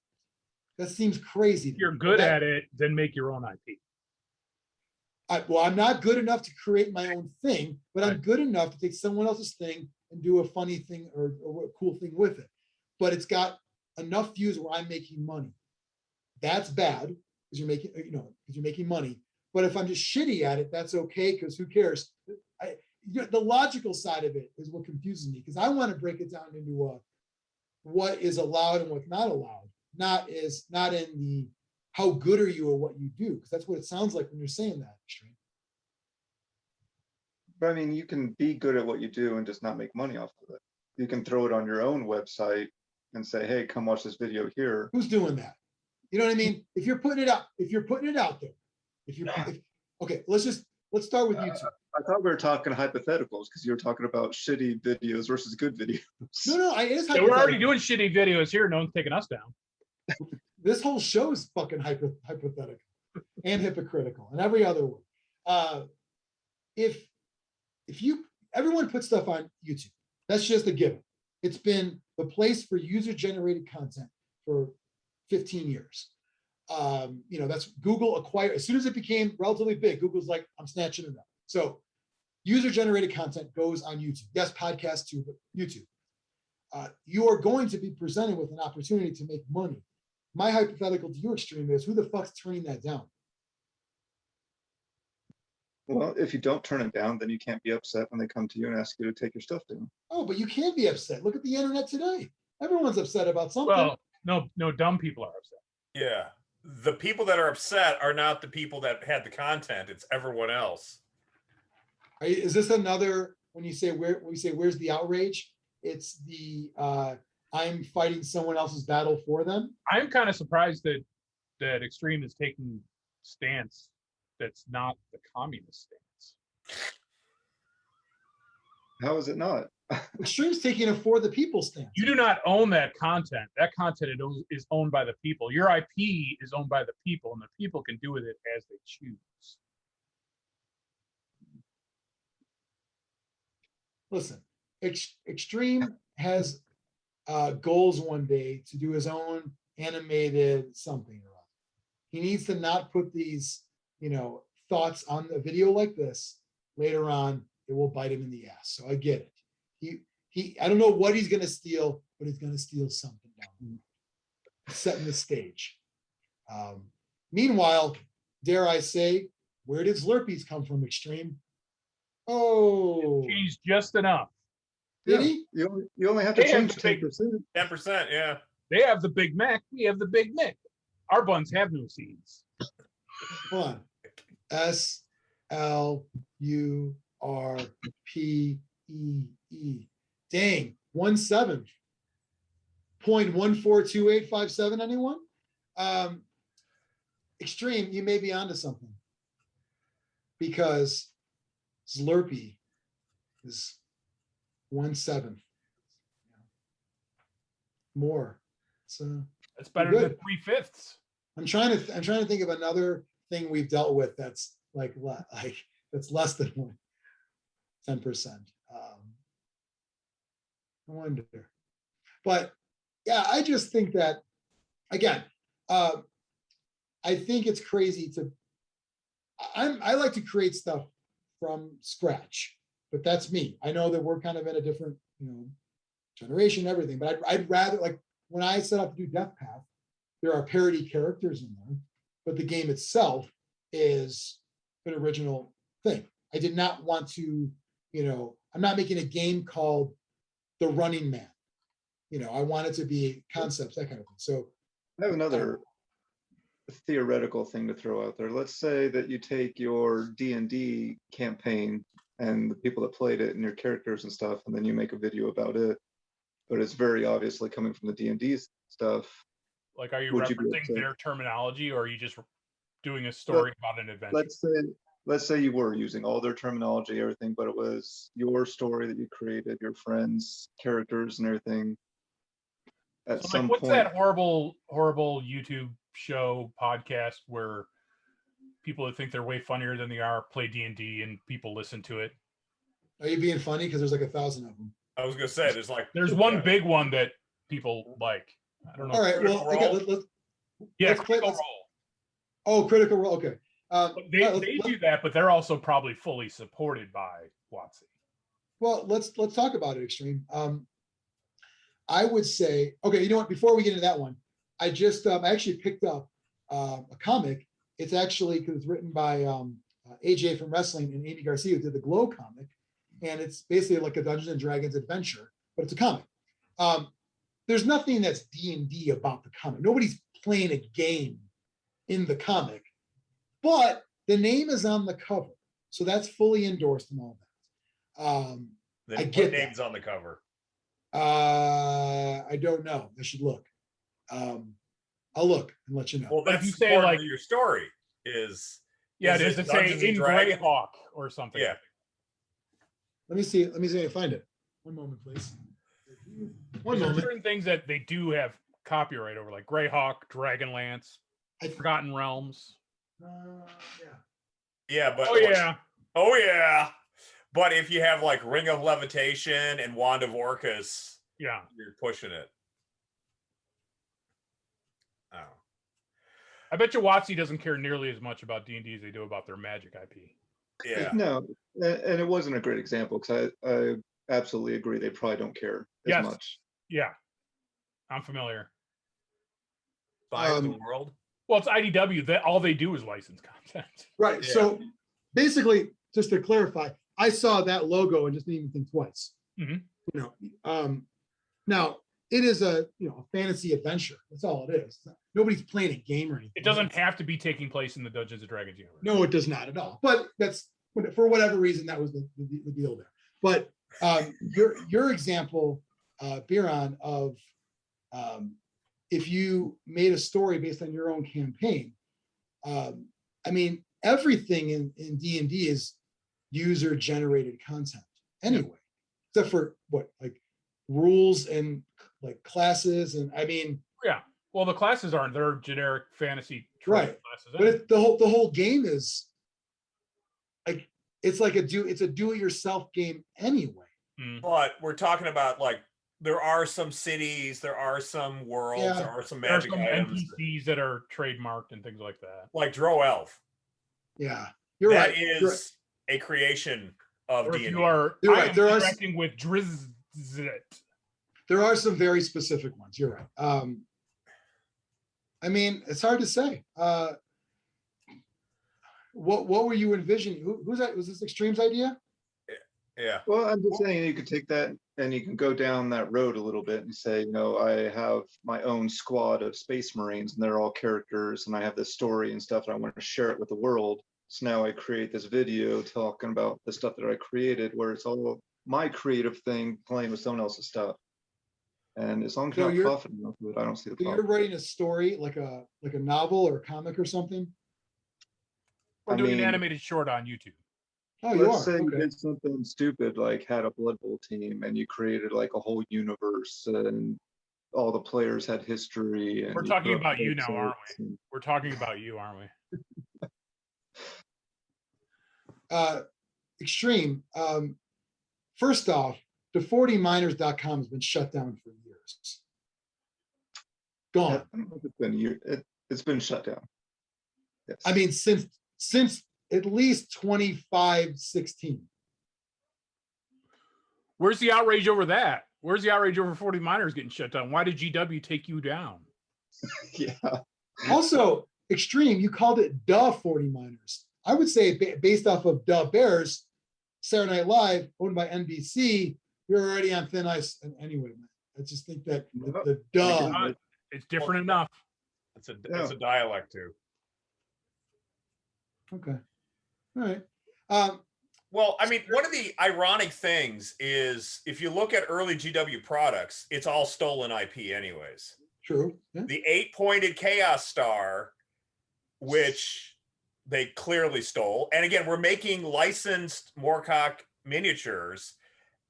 [SPEAKER 2] That seems crazy.
[SPEAKER 1] If you're good at it, then make your own IP.
[SPEAKER 2] I'm not good enough to create my own thing, but I'm
[SPEAKER 1] Right.
[SPEAKER 2] good enough to take someone else's thing and do a funny thing or a cool thing with it. But it's got enough views where I'm making money. That's bad because you're making money. But if I'm just shitty at it, that's okay because who cares? The logical side of it is what confuses me because I want to break it down into what is allowed and what's not allowed. Not in the how good are you at what you do, because that's what it sounds like when you're saying that, Xtreme.
[SPEAKER 3] But I mean, you can be good at what you do and just not make money off of it. You can throw it on your own website and say, hey, come watch this video here.
[SPEAKER 2] Who's doing that? You know what I mean? If you're putting it out there, okay, let's start with YouTube.
[SPEAKER 3] I thought we were talking hypotheticals because you were talking about shitty videos versus good videos.
[SPEAKER 2] No, it is.
[SPEAKER 1] Yeah, we're already doing shitty videos here. No one's taking us down.
[SPEAKER 2] This whole show is fucking hypothetical and hypocritical and every other one. If everyone puts stuff on YouTube, that's just a given. It's been the place for user-generated content for 15 years. That's Google acquired. As soon as it became relatively big, Google's like, I'm snatching it up. So user-generated content goes on YouTube. Yes, podcasts too, but YouTube. You are going to be presented with an opportunity to make money. My hypothetical to you, Xtreme, is who the fuck's turning that down?
[SPEAKER 3] Well, if you don't turn it down, then you can't be upset when they come to you and ask you to take your stuff down.
[SPEAKER 2] Oh, but you can be upset. Look at the internet today. Everyone's upset about something.
[SPEAKER 1] Well, no dumb people are upset.
[SPEAKER 4] Yeah. The people that are upset are not the people that had the content. It's everyone else.
[SPEAKER 2] Is this another, when we say where's the outrage? It's the I'm fighting someone else's battle for them.
[SPEAKER 1] I'm kind of surprised that Xtreme is taking stance that's not the communist stance.
[SPEAKER 3] How is it not?
[SPEAKER 2] Xtreme's taking a for the people stance.
[SPEAKER 1] You do not own that content. That content is owned by the people. Your IP is owned by the people, and the people can do with it as they choose.
[SPEAKER 2] Listen, Xtreme has goals one day to do his own animated something or other. He needs to not put these, thoughts on a video like this. Later on, it will bite him in the ass. So I get it. I don't know what he's going to steal, but he's going to steal something down, setting the stage. Meanwhile, dare I say, where did Zlurpees come from, Xtreme? Oh,
[SPEAKER 1] Changed just enough.
[SPEAKER 2] did he?
[SPEAKER 3] You only have to
[SPEAKER 1] They have
[SPEAKER 3] change
[SPEAKER 1] to take
[SPEAKER 3] 10%.
[SPEAKER 4] 10%, yeah.
[SPEAKER 1] They have the Big Mac. We have the Big Mick. Our buns have no seeds.
[SPEAKER 2] Hold on. SLURPEE. Dang, 1/7. 0.142857. Anyone? Xtreme, you may be onto something. Because Zlurpee is 1/7. More. So
[SPEAKER 1] That's better
[SPEAKER 2] Good.
[SPEAKER 1] than 3/5.
[SPEAKER 2] I'm trying to think of another thing we've dealt with that's that's less than 10%. I wonder, but yeah, I just think that again, I think it's crazy I like to create stuff from scratch, but that's me. I know that we're kind of in a different generation, everything, but I'd rather, like when I set up to do Death Path, there are parody characters in there, but the game itself is an original thing. I did not want to, I'm not making a game called The Running Man. I want it to be concepts, that kind of thing. So
[SPEAKER 3] I have another theoretical thing to throw out there. Let's say that you take your D&D campaign and the people that played it and your characters and stuff, and then you make a video about it, but it's very obviously coming from the D&D stuff.
[SPEAKER 1] Like, are you
[SPEAKER 3] Would you
[SPEAKER 1] referencing their terminology, or are you just doing a story about an adventure?
[SPEAKER 3] Let's say you were using all their terminology, everything, but it was your story that you created, your friends, characters, and everything. At
[SPEAKER 1] So,
[SPEAKER 3] some
[SPEAKER 1] like, what's
[SPEAKER 3] point,
[SPEAKER 1] that horrible YouTube show podcast where people that think they're way funnier than they are play D&D and people listen to it?
[SPEAKER 2] Are you being funny? Because there's like 1,000 of them.
[SPEAKER 4] I was gonna say
[SPEAKER 1] there's one big one that people like. I don't know.
[SPEAKER 2] All right. Well, okay, let's play.
[SPEAKER 1] Critical Role.
[SPEAKER 2] Oh, Critical Role. Okay.
[SPEAKER 1] They do that, but they're also probably fully supported by WotC.
[SPEAKER 2] Well, let's talk about it, Xtreme. I would say, okay, you know what? Before we get into that one, I just I actually picked up a comic. It's actually because it's written by AJ from Wrestling and Amy Garcia, who did the Glow comic, and it's basically like a Dungeons and Dragons adventure, but it's a comic. There's nothing that's D&D about the comic. Nobody's playing a game in the comic, but the name is on the cover, so that's fully endorsed and all that. I get
[SPEAKER 4] names on the cover.
[SPEAKER 2] I don't know. I should look. I'll look and let you know.
[SPEAKER 4] Well, that's
[SPEAKER 1] if you say like
[SPEAKER 4] your story is.
[SPEAKER 1] Yeah, does it say in Greyhawk or something?
[SPEAKER 4] Yeah.
[SPEAKER 2] Let me see if I find it. One moment, please. One moment.
[SPEAKER 1] Certain things that they do have copyright over, like Greyhawk, Dragonlance, Forgotten Realms.
[SPEAKER 2] Yeah.
[SPEAKER 4] Yeah, but
[SPEAKER 1] Oh yeah.
[SPEAKER 4] But if you have like Ring of Levitation and Wand of Orcus,
[SPEAKER 1] yeah,
[SPEAKER 4] you're pushing it. Oh.
[SPEAKER 1] I bet you WotC doesn't care nearly as much about D&D as they do about their Magic IP.
[SPEAKER 4] Yeah.
[SPEAKER 3] No, and it wasn't a great example because I absolutely agree. They probably don't care as much.
[SPEAKER 1] Yeah, I'm familiar.
[SPEAKER 4] Size the world.
[SPEAKER 1] Well, it's IDW. That all they do is license content.
[SPEAKER 2] Right. Yeah. So basically, just to clarify, I saw that logo and just didn't even think twice.
[SPEAKER 1] Mm-hmm.
[SPEAKER 2] Now it is a fantasy adventure. That's all it is. Nobody's playing a game or anything.
[SPEAKER 1] It doesn't have to be taking place in the Dungeons and Dragons universe.
[SPEAKER 2] No, it does not at all. But that's for whatever reason that was the deal there. But your example, Biran, of if you made a story based on your own campaign, I mean, everything in D&D is user generated content anyway, except for like rules and like classes. And I mean,
[SPEAKER 1] yeah, well, the classes aren't, they're generic fantasy
[SPEAKER 2] right
[SPEAKER 1] classes.
[SPEAKER 2] But the whole game is like, it's like a do-it-yourself game anyway.
[SPEAKER 4] But we're talking about like, there are some cities, there are some worlds, there are some magic items.
[SPEAKER 1] NPCs that are trademarked and things like that.
[SPEAKER 4] Like Drow Elf.
[SPEAKER 2] Yeah, you're right.
[SPEAKER 4] That is a creation of D&D.
[SPEAKER 1] You're right. They're interacting with Drizzt.
[SPEAKER 2] There are some very specific ones. You're right. I mean, it's hard to say. What were you envisioning? Who's that? Was this Xtreme's idea?
[SPEAKER 4] Yeah.
[SPEAKER 3] Well, I'm just saying you could take that and you can go down that road a little bit and say, I have my own squad of Space Marines and they're all characters and I have this story and stuff and I want to share it with the world. So now I create this video talking about the stuff that I created where it's all my creative thing playing with someone else's stuff. And as long as you're not profiting off of it, I don't see the problem.
[SPEAKER 2] You're writing a story like a novel or a comic or something?
[SPEAKER 1] Or doing an animated short on YouTube.
[SPEAKER 2] Oh,
[SPEAKER 3] let's say you did something stupid like had a Blood Bowl team and you created like a whole universe and all the players had history. And
[SPEAKER 1] we're talking about you now, aren't we? We're talking about you, aren't we?
[SPEAKER 2] Xtreme. First off, the 40miners.com has been shut down for years. Gone.
[SPEAKER 3] I don't know if it's been a year. It's been shut down. Yes.
[SPEAKER 2] I mean, since at least 2516.
[SPEAKER 1] Where's the outrage over that? Where's the outrage over 40 miners getting shut down? Why did GW take you down?
[SPEAKER 3] Yeah.
[SPEAKER 2] Also, Xtreme, you called it the 40 miners. I would say based off of Bears, Saturday Night Live, owned by NBC, you're already on thin ice anyway, man. I just think that the
[SPEAKER 1] it's different enough.
[SPEAKER 4] It's a dialect too.
[SPEAKER 2] Okay. All right.
[SPEAKER 4] Well, I mean, one of the ironic things is if you look at early GW products, it's all stolen IP anyways.
[SPEAKER 2] True. Yeah.
[SPEAKER 4] The 8-pointed Chaos Star, which they clearly stole. And again, we're making licensed Moorcock miniatures.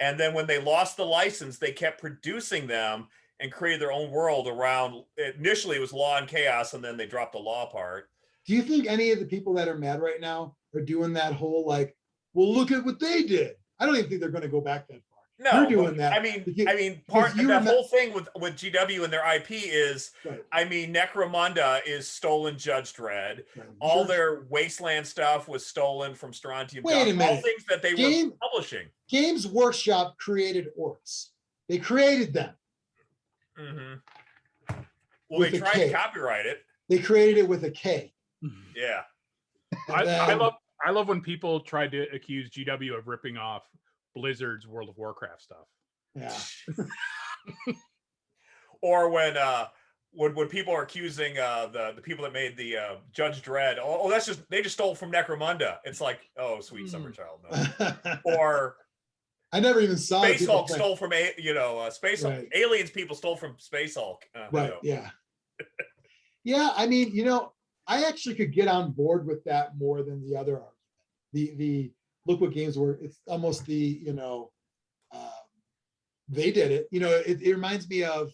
[SPEAKER 4] And then when they lost the license, they kept producing them and created their own world around, initially it was Law and Chaos, and then they dropped the Law part.
[SPEAKER 2] Do you think any of the people that are mad right now are doing that whole like, well, look at what they did? I don't even think they're going to go back that far.
[SPEAKER 4] No,
[SPEAKER 2] you're doing that.
[SPEAKER 4] I mean, part the whole thing with GW and their IP is,
[SPEAKER 2] right.
[SPEAKER 4] I mean, Necromunda is stolen Judge Dredd.
[SPEAKER 2] Right.
[SPEAKER 4] All their Wasteland stuff was stolen from Strontium.
[SPEAKER 2] Wait a minute.
[SPEAKER 4] All things that they were publishing.
[SPEAKER 2] Games Workshop created orcs. They created them.
[SPEAKER 4] Mm-hmm. Well, they tried to copyright it.
[SPEAKER 2] They created it with a K.
[SPEAKER 4] Yeah.
[SPEAKER 1] I love when people tried to accuse GW of ripping off Blizzard's World of Warcraft stuff.
[SPEAKER 2] Yeah.
[SPEAKER 4] Or when people are accusing the people that made the Judge Dredd, they just stole from Necromunda. It's like, oh, sweet summer child. No. Or
[SPEAKER 2] I never even saw
[SPEAKER 4] Space Hulk stole from Space Hulk.
[SPEAKER 2] Right.
[SPEAKER 4] Aliens people stole from Space Hulk.
[SPEAKER 2] Right. Yeah. Yeah. I mean, I actually could get on board with that more than the other argument. The look what games were. It's almost the they did it. It reminds me of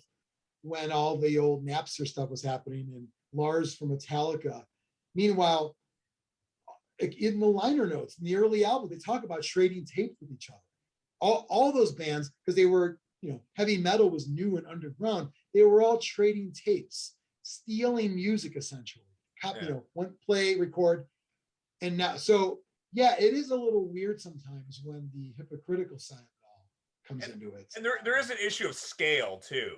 [SPEAKER 2] when all the old Napster stuff was happening and Lars from Metallica. Meanwhile, in the liner notes, in the early album, they talk about trading tapes with each other. All those bands, because they were, heavy metal was new and underground. They were all trading tapes, stealing music essentially. One play, record, and now. So yeah, it is a little weird sometimes when the hypocritical side of it all comes into it.
[SPEAKER 4] And there is an issue of scale too.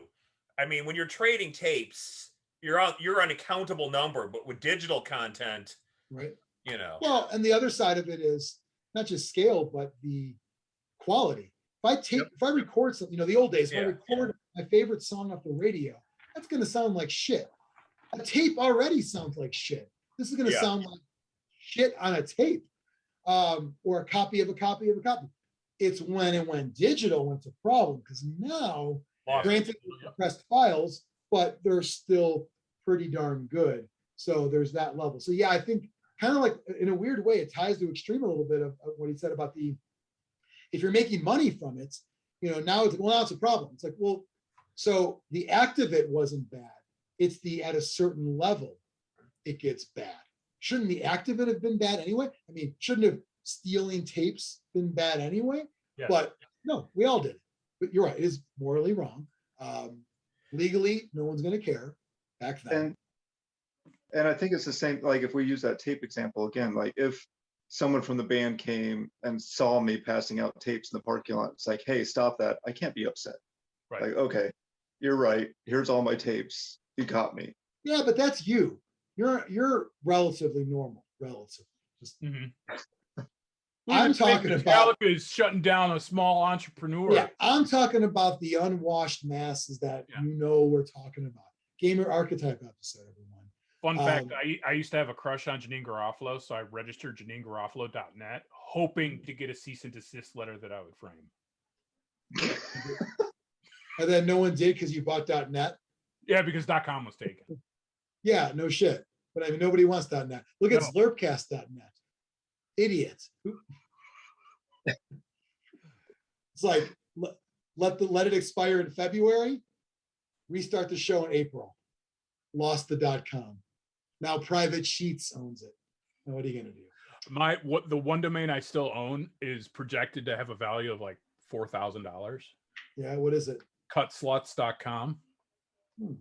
[SPEAKER 4] I mean, when you're trading tapes, you're on a countable number, but with digital content,
[SPEAKER 2] right?
[SPEAKER 4] Well,
[SPEAKER 2] and the other side of it is not just scale, but the quality. If I record something, the old days, if I record my favorite song off the radio, that's going to sound like shit. A tape already sounds like shit. This is going to sound like shit on a tape, or a copy of a copy of a copy. It's when it went digital went to problem, because now, granted, compressed files, but they're still pretty darn good. So there's that level. So yeah, I think kind of like in a weird way, it ties to Xtreme a little bit of what he said about if you're making money from it, now it's a problem. It's like, well, so the act of it wasn't bad. It's at a certain level, it gets bad. Shouldn't the act of it have been bad anyway? I mean, shouldn't have stealing tapes been bad anyway? Yeah. But no, we all did it. But you're right, it is morally wrong. Legally, no one's going to care back then.
[SPEAKER 3] And I think it's the same, like if we use that tape example again, like if someone from the band came and saw me passing out tapes in the parking lot, it's like, hey, stop that. I can't be upset.
[SPEAKER 1] Right.
[SPEAKER 3] Like, okay, you're right. Here's all my tapes. You caught me.
[SPEAKER 2] Yeah, but that's you. You're relatively normal, relatively. Just, I'm talking about
[SPEAKER 1] Metallica is shutting down a small entrepreneur.
[SPEAKER 2] Yeah, I'm talking about the unwashed masses that we're talking about. Gamer Archetype episode, everyone.
[SPEAKER 1] Fun fact, I used to have a crush on Janine Garofalo, so I registered JanineGarofalo.net, hoping to get a cease and desist letter that I would frame.
[SPEAKER 2] And then no one did because you bought .net?
[SPEAKER 1] Yeah, because .com was taken.
[SPEAKER 2] Yeah, no shit. But I mean, nobody wants .net. Look at Zlurpcast.net. Idiots. It's like, let it expire in February, restart the show in April. Lost the .com. Now Private Sheets owns it. Now what are you gonna do?
[SPEAKER 1] The one domain I still own is projected to have a value of like $4,000.
[SPEAKER 2] Yeah, what is it?
[SPEAKER 1] Cutsluts.com.
[SPEAKER 2] You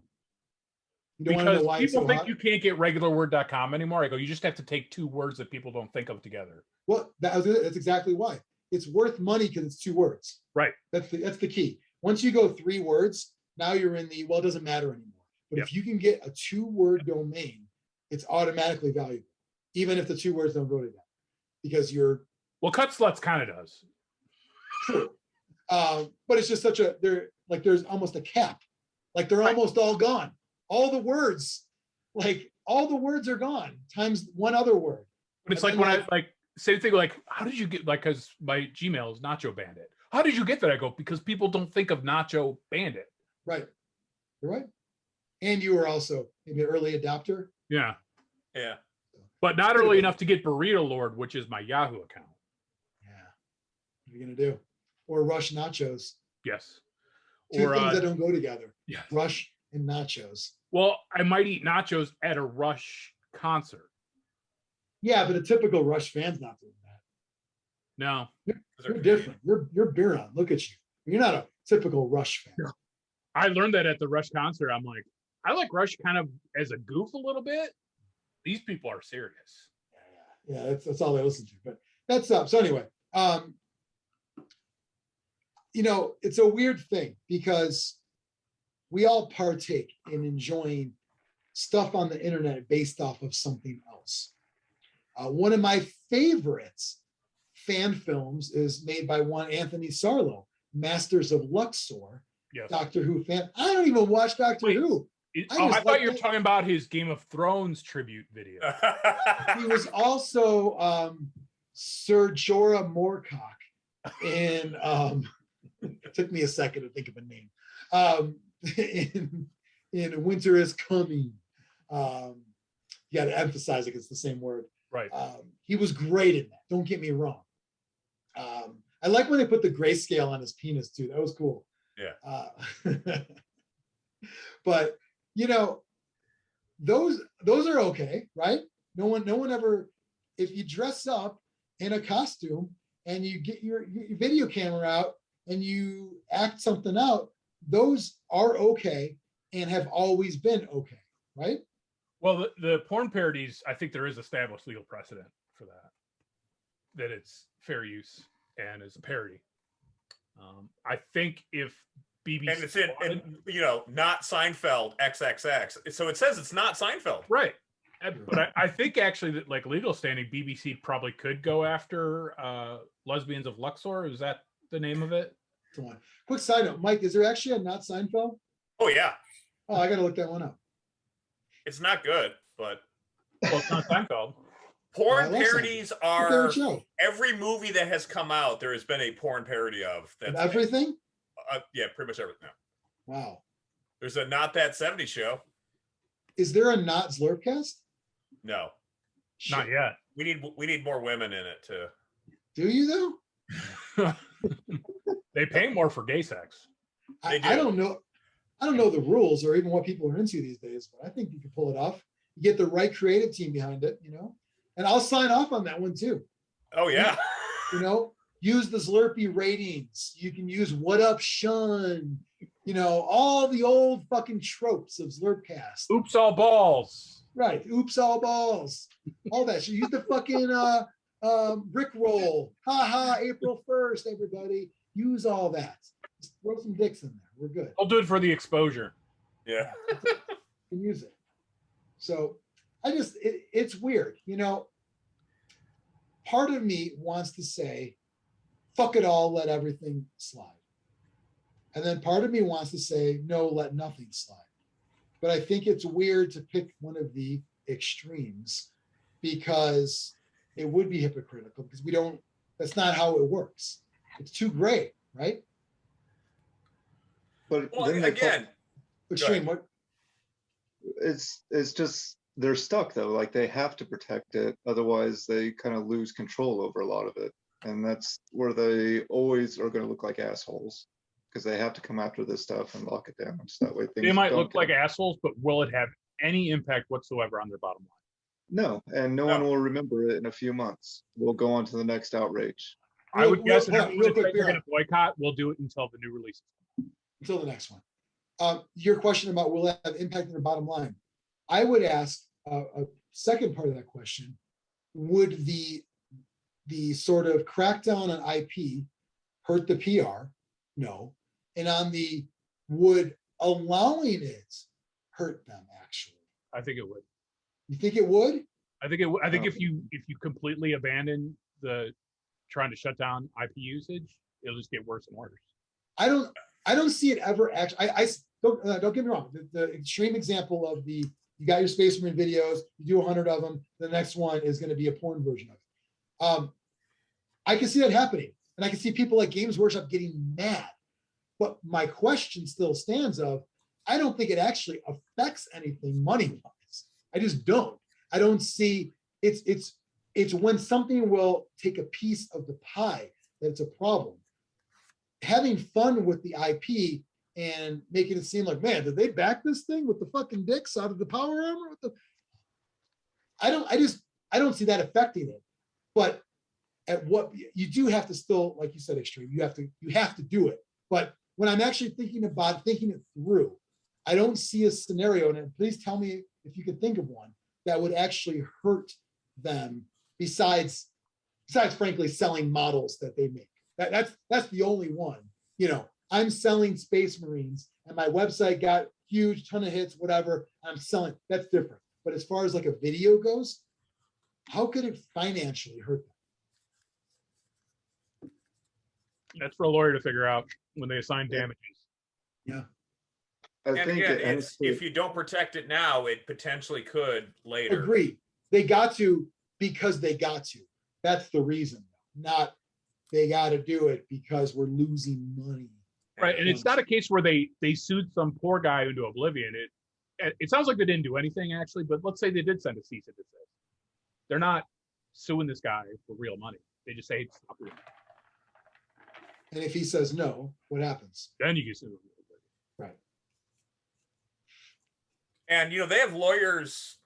[SPEAKER 2] don't want to know why
[SPEAKER 1] people think you can't get regularword.com anymore. I go, you just have to take two words that people don't think of together.
[SPEAKER 2] Well, that's exactly why. It's worth money because it's two words.
[SPEAKER 1] Right.
[SPEAKER 2] That's the key. Once you go three words, now you're in it doesn't matter anymore. But if you can get a 2-word domain, it's automatically valuable. even if the two words don't go together, because you're
[SPEAKER 1] Well, cut sluts kind of does.
[SPEAKER 2] true. But it's just such a there's almost a cap. Like they're almost all gone. All the words are gone times one other word.
[SPEAKER 1] But it's
[SPEAKER 2] And
[SPEAKER 1] like
[SPEAKER 2] then,
[SPEAKER 1] when I like same thing, like, how did you get, like, because my Gmail is Nacho Bandit. How did you get that? I go, because people don't think of Nacho Bandit.
[SPEAKER 2] right. You're right. And you were also maybe an early adopter.
[SPEAKER 1] Yeah.
[SPEAKER 4] Yeah.
[SPEAKER 1] But not early enough to get Burrito Lord, which is my Yahoo account.
[SPEAKER 2] Yeah. What are you gonna do? Or Rush Nachos.
[SPEAKER 1] Yes.
[SPEAKER 2] Two things that don't go together.
[SPEAKER 1] Yeah.
[SPEAKER 2] Rush and nachos.
[SPEAKER 1] Well, I might eat nachos at a Rush concert.
[SPEAKER 2] Yeah, but a typical Rush fan's not doing that.
[SPEAKER 1] No.
[SPEAKER 2] You're different. You're Biran. Look at you. You're not a typical Rush fan.
[SPEAKER 1] Yeah. I learned that at the Rush concert. I'm like, I like Rush kind of as a goof a little bit. These people are serious.
[SPEAKER 2] Yeah, that's all I listen to. But that's up. So anyway, it's a weird thing because we all partake in enjoying stuff on the internet based off of something else. One of my favorites fan films is made by one Anthony Sarlo, Masters of Luxor,
[SPEAKER 1] Yes.
[SPEAKER 2] Doctor Who fan. I don't even watch Doctor Who.
[SPEAKER 1] I thought you were talking about his Game of Thrones tribute video.
[SPEAKER 2] He was also Sir Jorah Moorcock in it took me a second to think of a name. In Winter is Coming. You got to emphasize it, it's the same word.
[SPEAKER 1] Right.
[SPEAKER 2] He was great in that. Don't get me wrong. I like when they put the grayscale on his penis too. That was cool.
[SPEAKER 4] Yeah.
[SPEAKER 2] But those are okay, right? No one ever, if you dress up in a costume and you get your video camera out and you act something out, those are okay and have always been okay, right?
[SPEAKER 1] Well, the porn parodies, I think there is established legal precedent for that it's fair use and is a parody. I think if BBC
[SPEAKER 4] and it's not Seinfeld XXX. So it says it's not Seinfeld.
[SPEAKER 1] Right. But I think actually that, like, legal standing, BBC probably could go after Lesbians of Luxor. Is that the name of it?
[SPEAKER 2] Come on. Quick side note, Mike, is there actually a not Seinfeld?
[SPEAKER 4] Oh yeah.
[SPEAKER 2] Oh, I got to look that one up.
[SPEAKER 4] It's not good, but
[SPEAKER 1] Well, it's not Seinfeld.
[SPEAKER 4] porn
[SPEAKER 2] Yeah, I love
[SPEAKER 4] parodies
[SPEAKER 2] Favorite
[SPEAKER 4] are
[SPEAKER 2] show.
[SPEAKER 4] every movie that has come out. There has been a porn parody of
[SPEAKER 2] Of everything?
[SPEAKER 4] Yeah, pretty much everything.
[SPEAKER 2] Wow.
[SPEAKER 4] There's a Not That 70s show.
[SPEAKER 2] Is there a not Zlurpcast?
[SPEAKER 4] No,
[SPEAKER 1] Not yet.
[SPEAKER 4] we need more women in it too.
[SPEAKER 2] Do you though?
[SPEAKER 1] They pay more for gay sex.
[SPEAKER 4] They do.
[SPEAKER 2] I don't know. I don't know the rules or even what people are into these days, but I think you can pull it off. You get the right creative team behind it, and I'll sign off on that one too.
[SPEAKER 4] Oh yeah.
[SPEAKER 2] Use the Zlurpee ratings. You can use What Up Shun, all the old fucking tropes of Zlurpcast.
[SPEAKER 1] Oops, all balls.
[SPEAKER 2] Right. Oops, all balls. All that shit. Use the fucking brick roll. Ha ha, April 1st, everybody. Use all that. Just throw some dicks in there. We're good.
[SPEAKER 1] I'll do it for the exposure.
[SPEAKER 4] Yeah.
[SPEAKER 2] Can use it. So it's weird. Part of me wants to say, fuck it all, let everything slide. And then part of me wants to say, no, let nothing slide. But I think it's weird to pick one of the extremes because it would be hypocritical because that's not how it works. It's too gray, right?
[SPEAKER 3] But
[SPEAKER 4] Well,
[SPEAKER 3] then
[SPEAKER 4] again,
[SPEAKER 2] Extreme, what?
[SPEAKER 3] it's just they're stuck though. Like they have to protect it, otherwise they kind of lose control over a lot of it, and that's where they always are going to look like assholes because they have to come after this stuff and lock it down. So that way things
[SPEAKER 1] They might
[SPEAKER 3] don't
[SPEAKER 1] look
[SPEAKER 3] get-
[SPEAKER 1] like assholes, but will it have any impact whatsoever on their bottom line?
[SPEAKER 3] No, and no
[SPEAKER 4] No.
[SPEAKER 3] one will remember it in a few months. We'll go on to the next outrage.
[SPEAKER 1] I would guess if
[SPEAKER 2] hold on,
[SPEAKER 1] everyone's
[SPEAKER 2] real quick,
[SPEAKER 1] going
[SPEAKER 2] Biran.
[SPEAKER 1] to boycott, we'll do it until the new release.
[SPEAKER 2] Until the next one. Your question about will it have impact on the bottom line? I would ask a second part of that question. Would the sort of crackdown on IP hurt the PR? No. And on would allowing it hurt them actually?
[SPEAKER 1] I think it would.
[SPEAKER 2] You think it would?
[SPEAKER 1] I think if you completely abandon the trying to shut down IP usage, it'll just get worse and worse.
[SPEAKER 2] I don't see it ever actually. I don't get me wrong. The extreme example of you got your Space Marine videos, you do 100 of them. The next one is going to be a porn version of it. I can see that happening, and I can see people like Games Workshop getting mad. But my question still stands of, I don't think it actually affects anything money-wise. I just don't. I don't see it's when something will take a piece of the pie that it's a problem. Having fun with the IP and making it seem like, man, did they back this thing with the fucking dicks out of the power armor? I don't see that affecting it. But at what you do have to still, like you said, Xtreme, you have to do it. But when I'm actually thinking it through, I don't see a scenario, and please tell me if you can think of one that would actually hurt them besides frankly selling models that they make. That's the only one. You know, I'm selling Space Marines and my website got huge ton of hits, whatever. I'm selling, that's different. But as far as like a video goes, how could it financially hurt them?
[SPEAKER 1] That's for a lawyer to figure out when they assign damages.
[SPEAKER 2] Yeah.
[SPEAKER 4] And again, if you don't protect it now, it potentially could later.
[SPEAKER 2] Agreed. They got to because they got to. That's the reason. Not they got to do it because we're losing money.
[SPEAKER 1] Right, and it's not a case where they sued some poor guy into oblivion. It sounds like they didn't do anything actually, but let's say they did send a cease and desist. They're not suing this guy for real money. They just say, hey, stop doing it.
[SPEAKER 2] And if he says no, what happens?
[SPEAKER 1] Then you can sue him.
[SPEAKER 2] Right.
[SPEAKER 4] And you know, they have lawyers.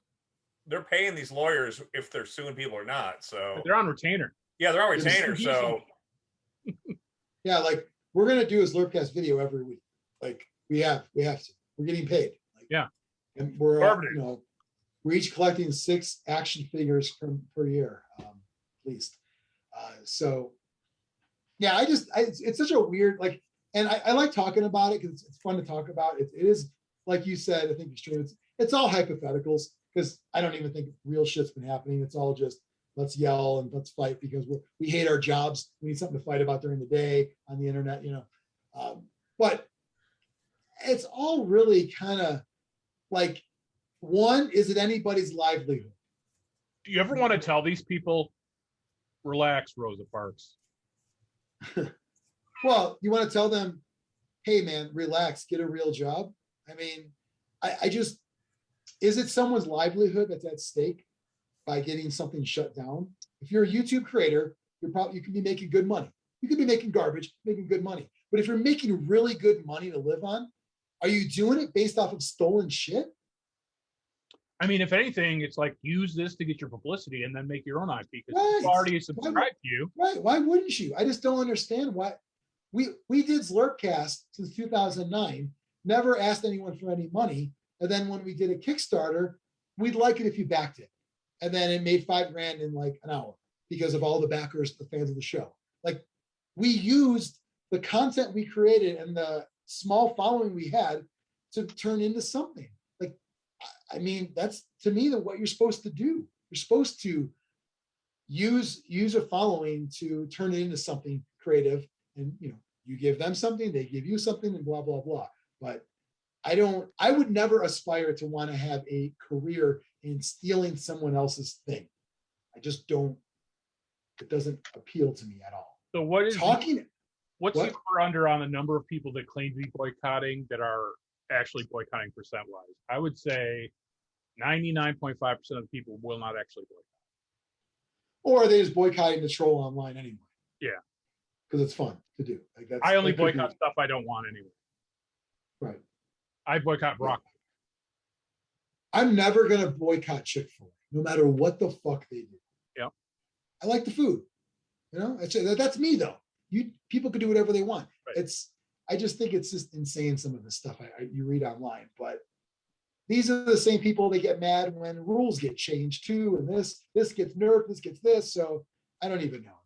[SPEAKER 4] They're paying these lawyers if they're suing people or not. So
[SPEAKER 1] But they're on retainer.
[SPEAKER 4] Yeah, they're on retainer. So
[SPEAKER 2] yeah, like we're gonna do a Zlurpcast video every week. Like we have to. We're getting paid. Like,
[SPEAKER 1] yeah.
[SPEAKER 2] And we're we're each collecting 6 action figures per year, at least. So yeah, it's such a weird and I like talking about it because it's fun to talk about. It is like you said. I think it's all hypotheticals because I don't even think real shit's been happening. It's all just let's yell and let's fight because we hate our jobs. We need something to fight about during the day on the internet, but it's all really kind of like, one, is it anybody's livelihood?
[SPEAKER 1] Do you ever want to tell these people, relax, Rosa Parks?
[SPEAKER 2] Well, you want to tell them, hey man, relax, get a real job. I mean, I just, is it someone's livelihood that's at stake by getting something shut down? If you're a YouTube creator, you could be making good money. You could be making garbage, making good money. But if you're making really good money to live on, are you doing it based off of stolen shit?
[SPEAKER 1] I mean, if anything, it's like use this to get your publicity and then make your own IP because
[SPEAKER 2] Right.
[SPEAKER 1] people already subscribed to you.
[SPEAKER 2] Right. Why wouldn't you? I just don't understand why. We did Zlurpcast since 2009, never asked anyone for any money. And then when we did a Kickstarter, we'd like it if you backed it. And then it made $5,000 in like an hour because of all the backers, the fans of the show. Like we used the content we created and the small following we had to turn into something. Like, I mean, that's to me what you're supposed to do. You're supposed to use a following to turn it into something creative, and you give them something, they give you something, and blah blah blah. But I would never aspire to want to have a career in stealing someone else's thing. I just don't. It doesn't appeal to me at all.
[SPEAKER 1] So what is What's
[SPEAKER 2] What?
[SPEAKER 1] the over under on the number of people that claim to be boycotting that are actually boycotting percent-wise? I would say 99.5% of the people will not actually boycott.
[SPEAKER 2] Or are they just boycotting the troll online anyway?
[SPEAKER 1] Yeah.
[SPEAKER 2] Because it's fun to do. Like
[SPEAKER 1] I only
[SPEAKER 2] that could
[SPEAKER 1] boycott
[SPEAKER 2] be-
[SPEAKER 1] stuff I don't want anyway.
[SPEAKER 2] Right.
[SPEAKER 1] I boycott broccoli.
[SPEAKER 2] I'm never gonna boycott Chick-fil-A, no matter what the fuck they do.
[SPEAKER 1] Yep.
[SPEAKER 2] I like the food. That's me though. People can do whatever they want.
[SPEAKER 1] Right.
[SPEAKER 2] I just think it's just insane, some of the stuff you read online. But these are the same people that get mad when rules get changed too, and this gets nerfed, this gets this. So I don't even know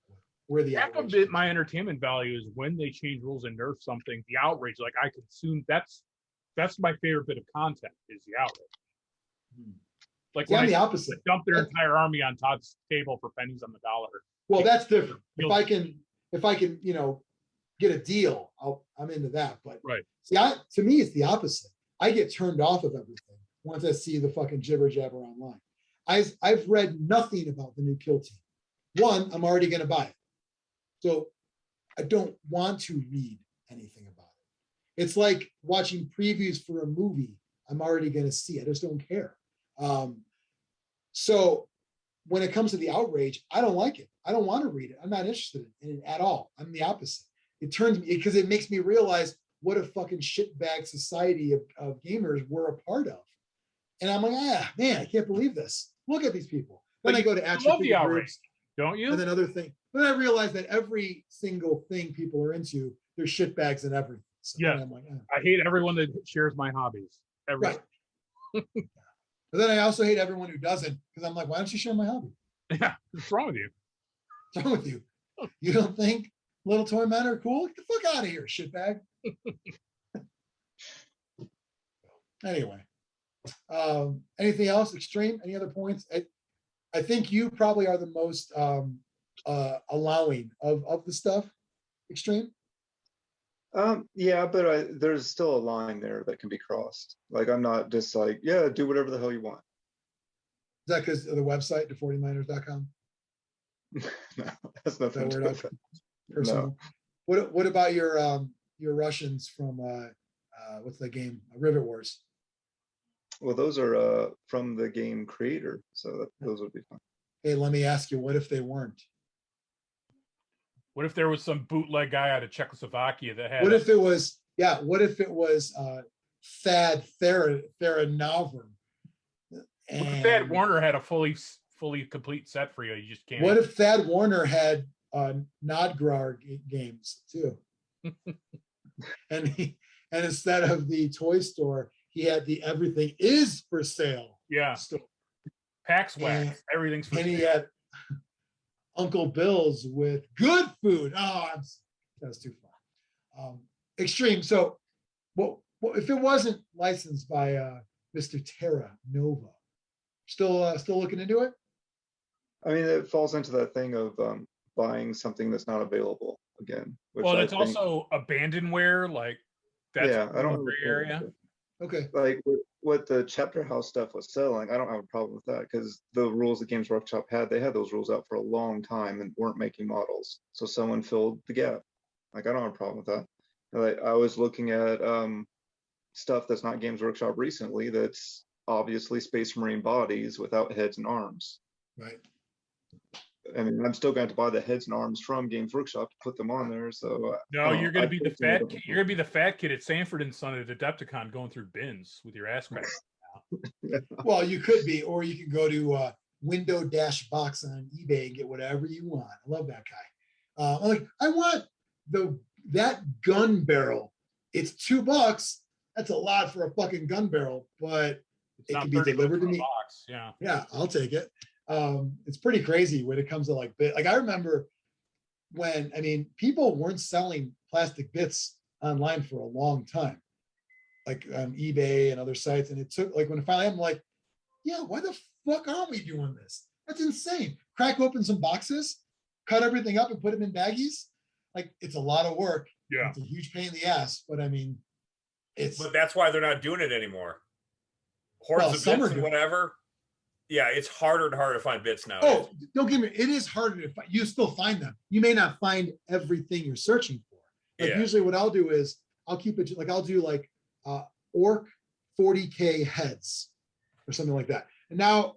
[SPEAKER 2] anymore where the
[SPEAKER 1] Half of
[SPEAKER 2] outrage
[SPEAKER 1] it,
[SPEAKER 2] is.
[SPEAKER 1] my entertainment value is when they change rules and nerf something. The outrage, like I consume. That's my favorite bit of content is the outrage. Like
[SPEAKER 2] See,
[SPEAKER 1] when
[SPEAKER 2] I'm
[SPEAKER 1] I
[SPEAKER 2] the opposite.
[SPEAKER 1] dump their entire army on Todd's table for pennies on the dollar.
[SPEAKER 2] Well, that's different. If I can, get a deal, I'm into that. But
[SPEAKER 1] Right.
[SPEAKER 2] see, to me, it's the opposite. I get turned off of everything once I see the fucking jibber jabber online. I've read nothing about the new Kill Team. One, I'm already going to buy it, so I don't want to read anything about it. It's like watching previews for a movie. I'm already going to see. I just don't care. So when it comes to the outrage, I don't like it. I don't want to read it. I'm not interested in it at all. I'm the opposite. It turns me, because it makes me realize what a fucking shitbag society of gamers we're a part of. And I'm like, man, I can't believe this. Look at these people. Then
[SPEAKER 1] But
[SPEAKER 2] I go to
[SPEAKER 1] you love the
[SPEAKER 2] attribute
[SPEAKER 1] outrage,
[SPEAKER 2] groups
[SPEAKER 1] don't you?
[SPEAKER 2] and then other thing. Then I realize that every single thing people are into, they're shitbags and everything. So
[SPEAKER 1] Yeah.
[SPEAKER 2] then I'm like,
[SPEAKER 1] I hate everyone that shares my hobbies.
[SPEAKER 2] right. But then I also hate everyone who doesn't, because I'm like, why don't you share my hobby?
[SPEAKER 1] Yeah. What's wrong with you?
[SPEAKER 2] What's wrong with you? You don't think little toy men are cool? Get the fuck out of here, shitbag. Anyway, anything else? Xtreme? Any other points? I think you probably are the most allowing of the stuff. Xtreme.
[SPEAKER 3] Yeah, but there's still a line there that can be crossed. Like, I'm not just like, yeah, do whatever the hell you want.
[SPEAKER 2] Is that because of the website, the40miners.com?
[SPEAKER 3] No, that's nothing to do with it.
[SPEAKER 2] Personal. No. What about your Russians from what's that game? Rivet Wars.
[SPEAKER 3] Well, those are from the game creator, so those would be fun.
[SPEAKER 2] Hey, let me ask you, what if they weren't?
[SPEAKER 1] What if there was some bootleg guy out of Czechoslovakia that had?
[SPEAKER 2] What if it was? Yeah. What if it was Thad Theranavern?
[SPEAKER 1] What if Thad Warner had a fully complete set for you? You just can't.
[SPEAKER 2] What if Thad Warner had Nodgrar games too? and instead of the toy store, he had the everything is for sale.
[SPEAKER 1] Yeah.
[SPEAKER 2] Store.
[SPEAKER 1] PAX Wax. Everything's for sale.
[SPEAKER 2] And he had Uncle Bill's with good food. Oh, that's too far. Xtreme. So, well, if it wasn't licensed by Mr. Terra Nova, still looking into it?
[SPEAKER 3] I mean, it falls into that thing of buying something that's not available again.
[SPEAKER 1] Well, it's also abandonware, like that's
[SPEAKER 3] I don't
[SPEAKER 1] gray area.
[SPEAKER 2] Okay.
[SPEAKER 3] Like what the Chapter House stuff was selling, I don't have a problem with that, because the rules that Games Workshop had, they had those rules out for a long time and weren't making models. So someone filled the gap. Like, I don't have a problem with that. Like, I was looking at stuff that's not Games Workshop recently that's obviously Space Marine bodies without heads and arms.
[SPEAKER 2] Right.
[SPEAKER 3] I mean, I'm still going to buy the heads and arms from Games Workshop to put them on there. So
[SPEAKER 1] no, you're going to be the fat. You're going to be the fat kid at Sanford and Son at Adepticon going through bins with your ass cracked.
[SPEAKER 2] Well, you could be, or you can go to Window Dash Box on eBay and get whatever you want. I love that guy. I'm like, I want that gun barrel. It's $2. That's a lot for a fucking gun barrel, but it can be delivered to me.
[SPEAKER 1] Box. Yeah.
[SPEAKER 2] Yeah, I'll take it. It's pretty crazy when it comes to like I remember when, I mean, people weren't selling plastic bits online for a long time, like on eBay and other sites. And it took, like, when finally I'm like, yeah, why the fuck aren't we doing this? That's insane. Crack open some boxes, cut everything up and put them in baggies. Like, it's a lot of work.
[SPEAKER 1] Yeah.
[SPEAKER 2] It's a huge pain in the ass, but I mean,
[SPEAKER 4] But that's why they're not doing it anymore. Hordes of bits and whatever. Yeah, it's harder and harder to find bits now.
[SPEAKER 2] Oh, don't get me. It is harder to find. You still find them. You may not find everything you're searching for. Like, usually what I'll do is I'll keep it like, I'll do like orc 40K heads or something like that. And now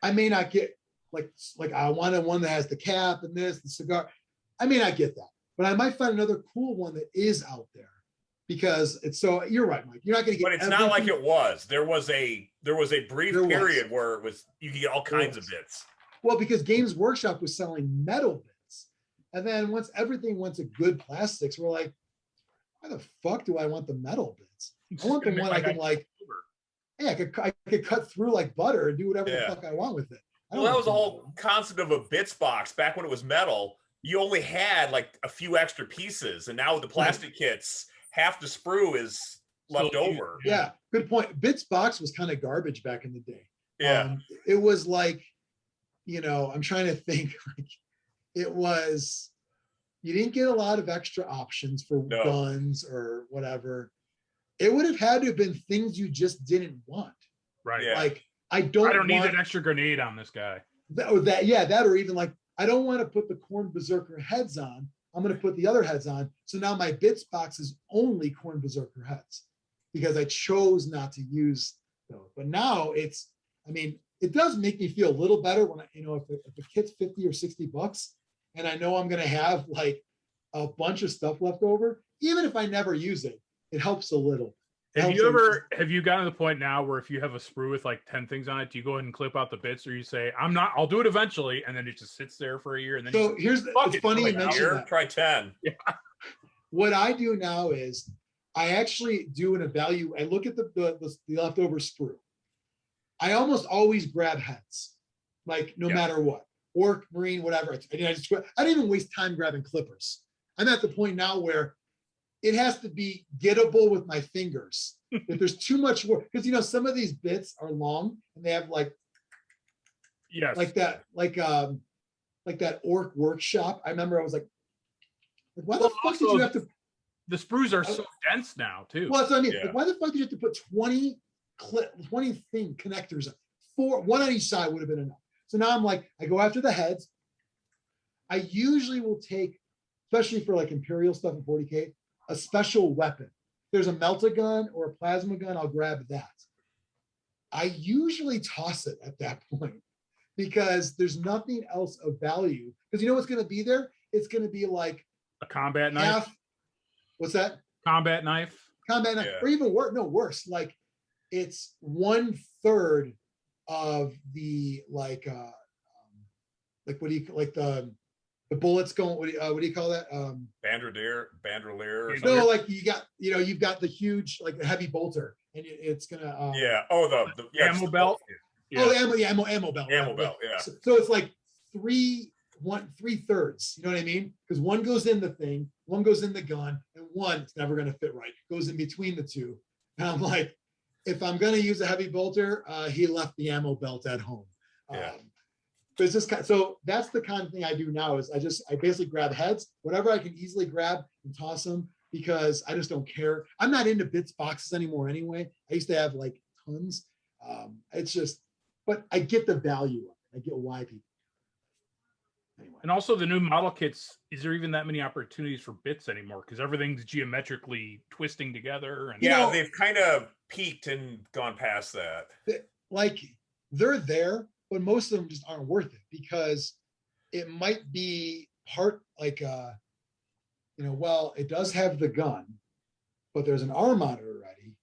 [SPEAKER 2] I may not get like I wanted one that has the cap and the cigar. I may not get that, but I might find another cool one that is out there. Because it's so, you're right, Mike. You're not going to get.
[SPEAKER 4] But it's not like it was. There was a brief period where it was you could get all kinds of bits.
[SPEAKER 2] Well, because Games Workshop was selling metal bits, and then once everything went to good plastics, we're like, why the fuck do I want the metal bits? I want the one I can like. Yeah, I could cut through like butter and do whatever the fuck I want with it.
[SPEAKER 4] Well, that was the whole concept of a bits box back when it was metal. You only had like a few extra pieces, and now with the plastic kits, half the sprue is left over.
[SPEAKER 2] Yeah, good point. Bits box was kind of garbage back in the day.
[SPEAKER 4] Yeah.
[SPEAKER 2] It was like, I'm trying to think, like it was, you didn't get a lot of extra options for
[SPEAKER 4] No.
[SPEAKER 2] guns or whatever. It would have had to have been things you just didn't want.
[SPEAKER 1] Right.
[SPEAKER 4] Yeah.
[SPEAKER 2] Like, I
[SPEAKER 1] I don't need
[SPEAKER 2] want
[SPEAKER 1] an extra grenade on this guy.
[SPEAKER 2] that, or even like, I don't want to put the Corn Berserker heads on. I'm going to put the other heads on. So now my bits box is only Corn Berserker heads because I chose not to use those. But now it's, it does make me feel a little better when if the kit's 50 or 60 bucks and I know I'm going to have like a bunch of stuff left over, even if I never use it, it helps a little.
[SPEAKER 1] Have you gotten to the point now where if you have a sprue with like 10 things on it, do you go ahead and clip out the bits, or you say, I'll do it eventually, and then it just sits there for a year? And then
[SPEAKER 2] it's funny you mentioned that.
[SPEAKER 4] Try 10.
[SPEAKER 1] Yeah.
[SPEAKER 2] What I do now is I actually do an evaluate. I look at the leftover sprue. I almost always grab heads, like no matter what, orc, marine, whatever. I don't even waste time grabbing clippers. I'm at the point now where it has to be gettable with my fingers. If there's too much work, because some of these bits are long and they have like that orc workshop. I remember I was like why the fuck did you have to?
[SPEAKER 1] The sprues are so dense now too.
[SPEAKER 2] Well, that's what I mean.
[SPEAKER 4] Yeah.
[SPEAKER 2] Like, why the fuck did you have to put 20 thing connectors? One on each side would have been enough. So now I'm like, I go after the heads. I usually will take, especially for like Imperial stuff in 40K, a special weapon. If there's a melt-a-gun or a plasma gun, I'll grab that. I usually toss it at that point because there's nothing else of value. Because you know what's going to be there? It's going to be like
[SPEAKER 1] a combat knife.
[SPEAKER 2] What's that?
[SPEAKER 1] Combat knife.
[SPEAKER 2] Combat knife, or even worse. Like it's 1/3 of the what do you like the bullets going? What do you call that?
[SPEAKER 4] Bandolier. Or
[SPEAKER 2] No, like you've got the huge like the heavy bolter, and it's gonna.
[SPEAKER 4] The
[SPEAKER 1] ammo belt.
[SPEAKER 2] Yeah. Oh, the ammo belt.
[SPEAKER 4] Ammo belt. Yeah.
[SPEAKER 2] So it's like 3/3. You know what I mean? Because one goes in the thing, one goes in the gun, and one it's never gonna fit right. Goes in between the two, and I'm like, if I'm gonna use a heavy bolter, he left the ammo belt at home.
[SPEAKER 4] Yeah.
[SPEAKER 2] But it's just so that's the kind of thing I do now is I basically grab heads, whatever I can easily grab and toss them because I just don't care. I'm not into bits boxes anymore anyway. I used to have like tons. It's just, but I get the value of it. I get why people. Anyway.
[SPEAKER 1] And also the new model kits, is there even that many opportunities for bits anymore? Because everything's geometrically twisting together. And
[SPEAKER 4] they've kind of peaked and gone past that.
[SPEAKER 2] They're there, but most of them just aren't worth it because it might be part like, it does have the gun, but there's an arm on it already.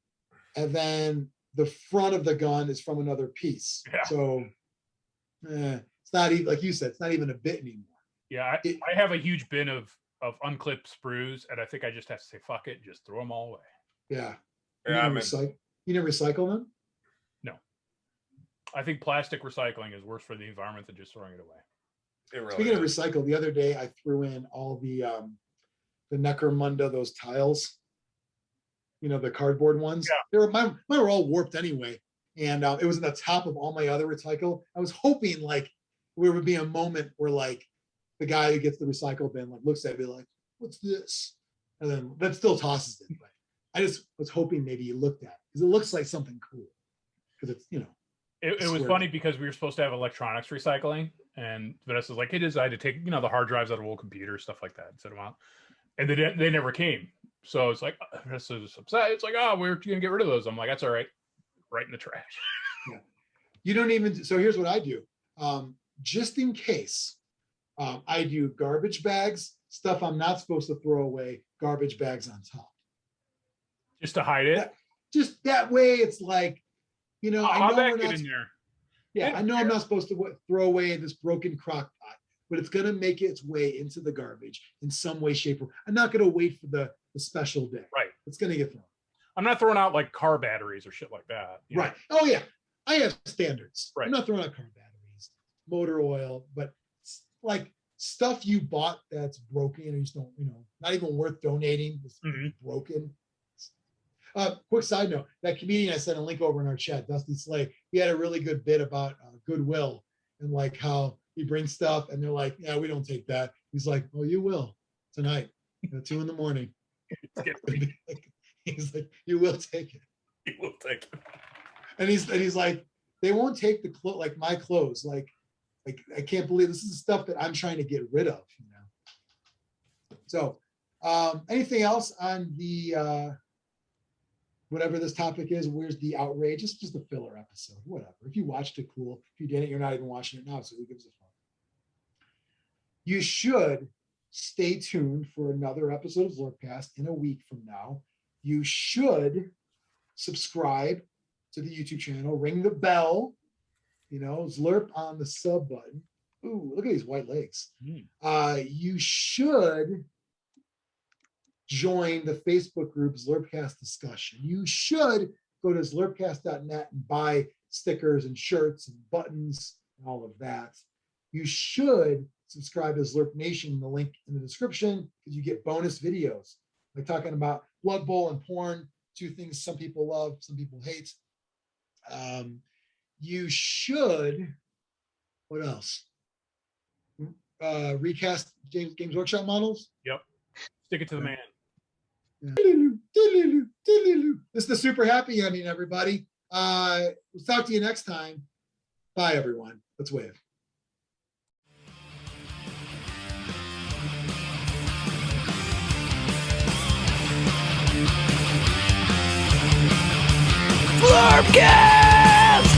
[SPEAKER 2] And then the front of the gun is from another piece.
[SPEAKER 1] Yeah.
[SPEAKER 2] So it's not even, like you said, it's not even a bit anymore.
[SPEAKER 1] Yeah, I have a huge bin of unclipped sprues, and I think I just have to say, fuck it, just throw them all away.
[SPEAKER 2] Yeah.
[SPEAKER 4] You
[SPEAKER 2] never recycle them?
[SPEAKER 1] No. I think plastic recycling is worse for the environment than just throwing it away.
[SPEAKER 2] Speaking of recycle, the other day I threw in all the Necromunda, those tiles, the cardboard ones.
[SPEAKER 1] Yeah.
[SPEAKER 2] Mine were all warped anyway. And it was in the top of all my other recycle. I was hoping like there would be a moment where like the guy who gets the recycle bin like looks at me like, what's this? And then that still tosses it. But I just was hoping maybe he looked at it because it looks like something cool. Because it's,
[SPEAKER 1] It was funny because we were supposed to have electronics recycling, and Vanessa's like, "Hey, decided to take the hard drives out of old computers, stuff like that, and set them out." And they never came, so it's like Vanessa's upset. It's like, "Oh, we're gonna get rid of those." I'm like, "That's all right, right in the trash."
[SPEAKER 2] Yeah. You don't even. So here's what I do, just in case. I do garbage bags, stuff I'm not supposed to throw away, garbage bags on top,
[SPEAKER 1] just to hide it.
[SPEAKER 2] Just that way, it's like. I know we're not,
[SPEAKER 1] in there.
[SPEAKER 2] Yeah, I know I'm not supposed to throw away this broken crock pot, but it's going to make its way into the garbage in some way, shape, or I'm not going to wait for the special day.
[SPEAKER 1] Right.
[SPEAKER 2] It's going to get thrown.
[SPEAKER 1] I'm not throwing out like car batteries or shit like that.
[SPEAKER 2] Right. Oh, yeah. I have standards.
[SPEAKER 1] Right.
[SPEAKER 2] I'm not throwing out car batteries, motor oil, but like stuff you bought that's broken and you just don't, not even worth donating. It's broken. Quick side note, that comedian I sent a link over in our chat, Dusty Slay, he had a really good bit about goodwill and like how he brings stuff and they're like, yeah, we don't take that. He's like, oh, you will tonight at 2 a.m. He's like, you will take it.
[SPEAKER 4] You will take it.
[SPEAKER 2] And he's like, they won't take the like my clothes. Like I can't believe this is the stuff that I'm trying to get rid of, you know. So anything else on the whatever this topic is? Where's the outrage? It's just a filler episode, whatever. If you watched it, cool. If you didn't, you're not even watching it now, so who gives a fuck? You should stay tuned for another episode of Zlurpcast in a week from now. You should subscribe to the YouTube channel, ring the bell, you know, Zlurp on the sub button. Ooh, look at these white legs. You should join the Facebook group Zlurpcast Discussion. You should go to zlurpcast.net and buy stickers and shirts and buttons and all of that. You should subscribe to Zlurp Nation, the link in the description, because you get bonus videos. Like talking about Blood Bowl and porn, two things some people love, some people hate. You should, what else? Recast Games Workshop models.
[SPEAKER 1] Yep. Stick it to the man.
[SPEAKER 2] Yeah. This is the Super Happy Ending, everybody. We'll talk to you next time. Bye, everyone. Let's wave.
[SPEAKER 5] Zlurpcast!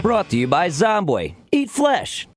[SPEAKER 5] Brought to you by Zomboy. Eat flesh.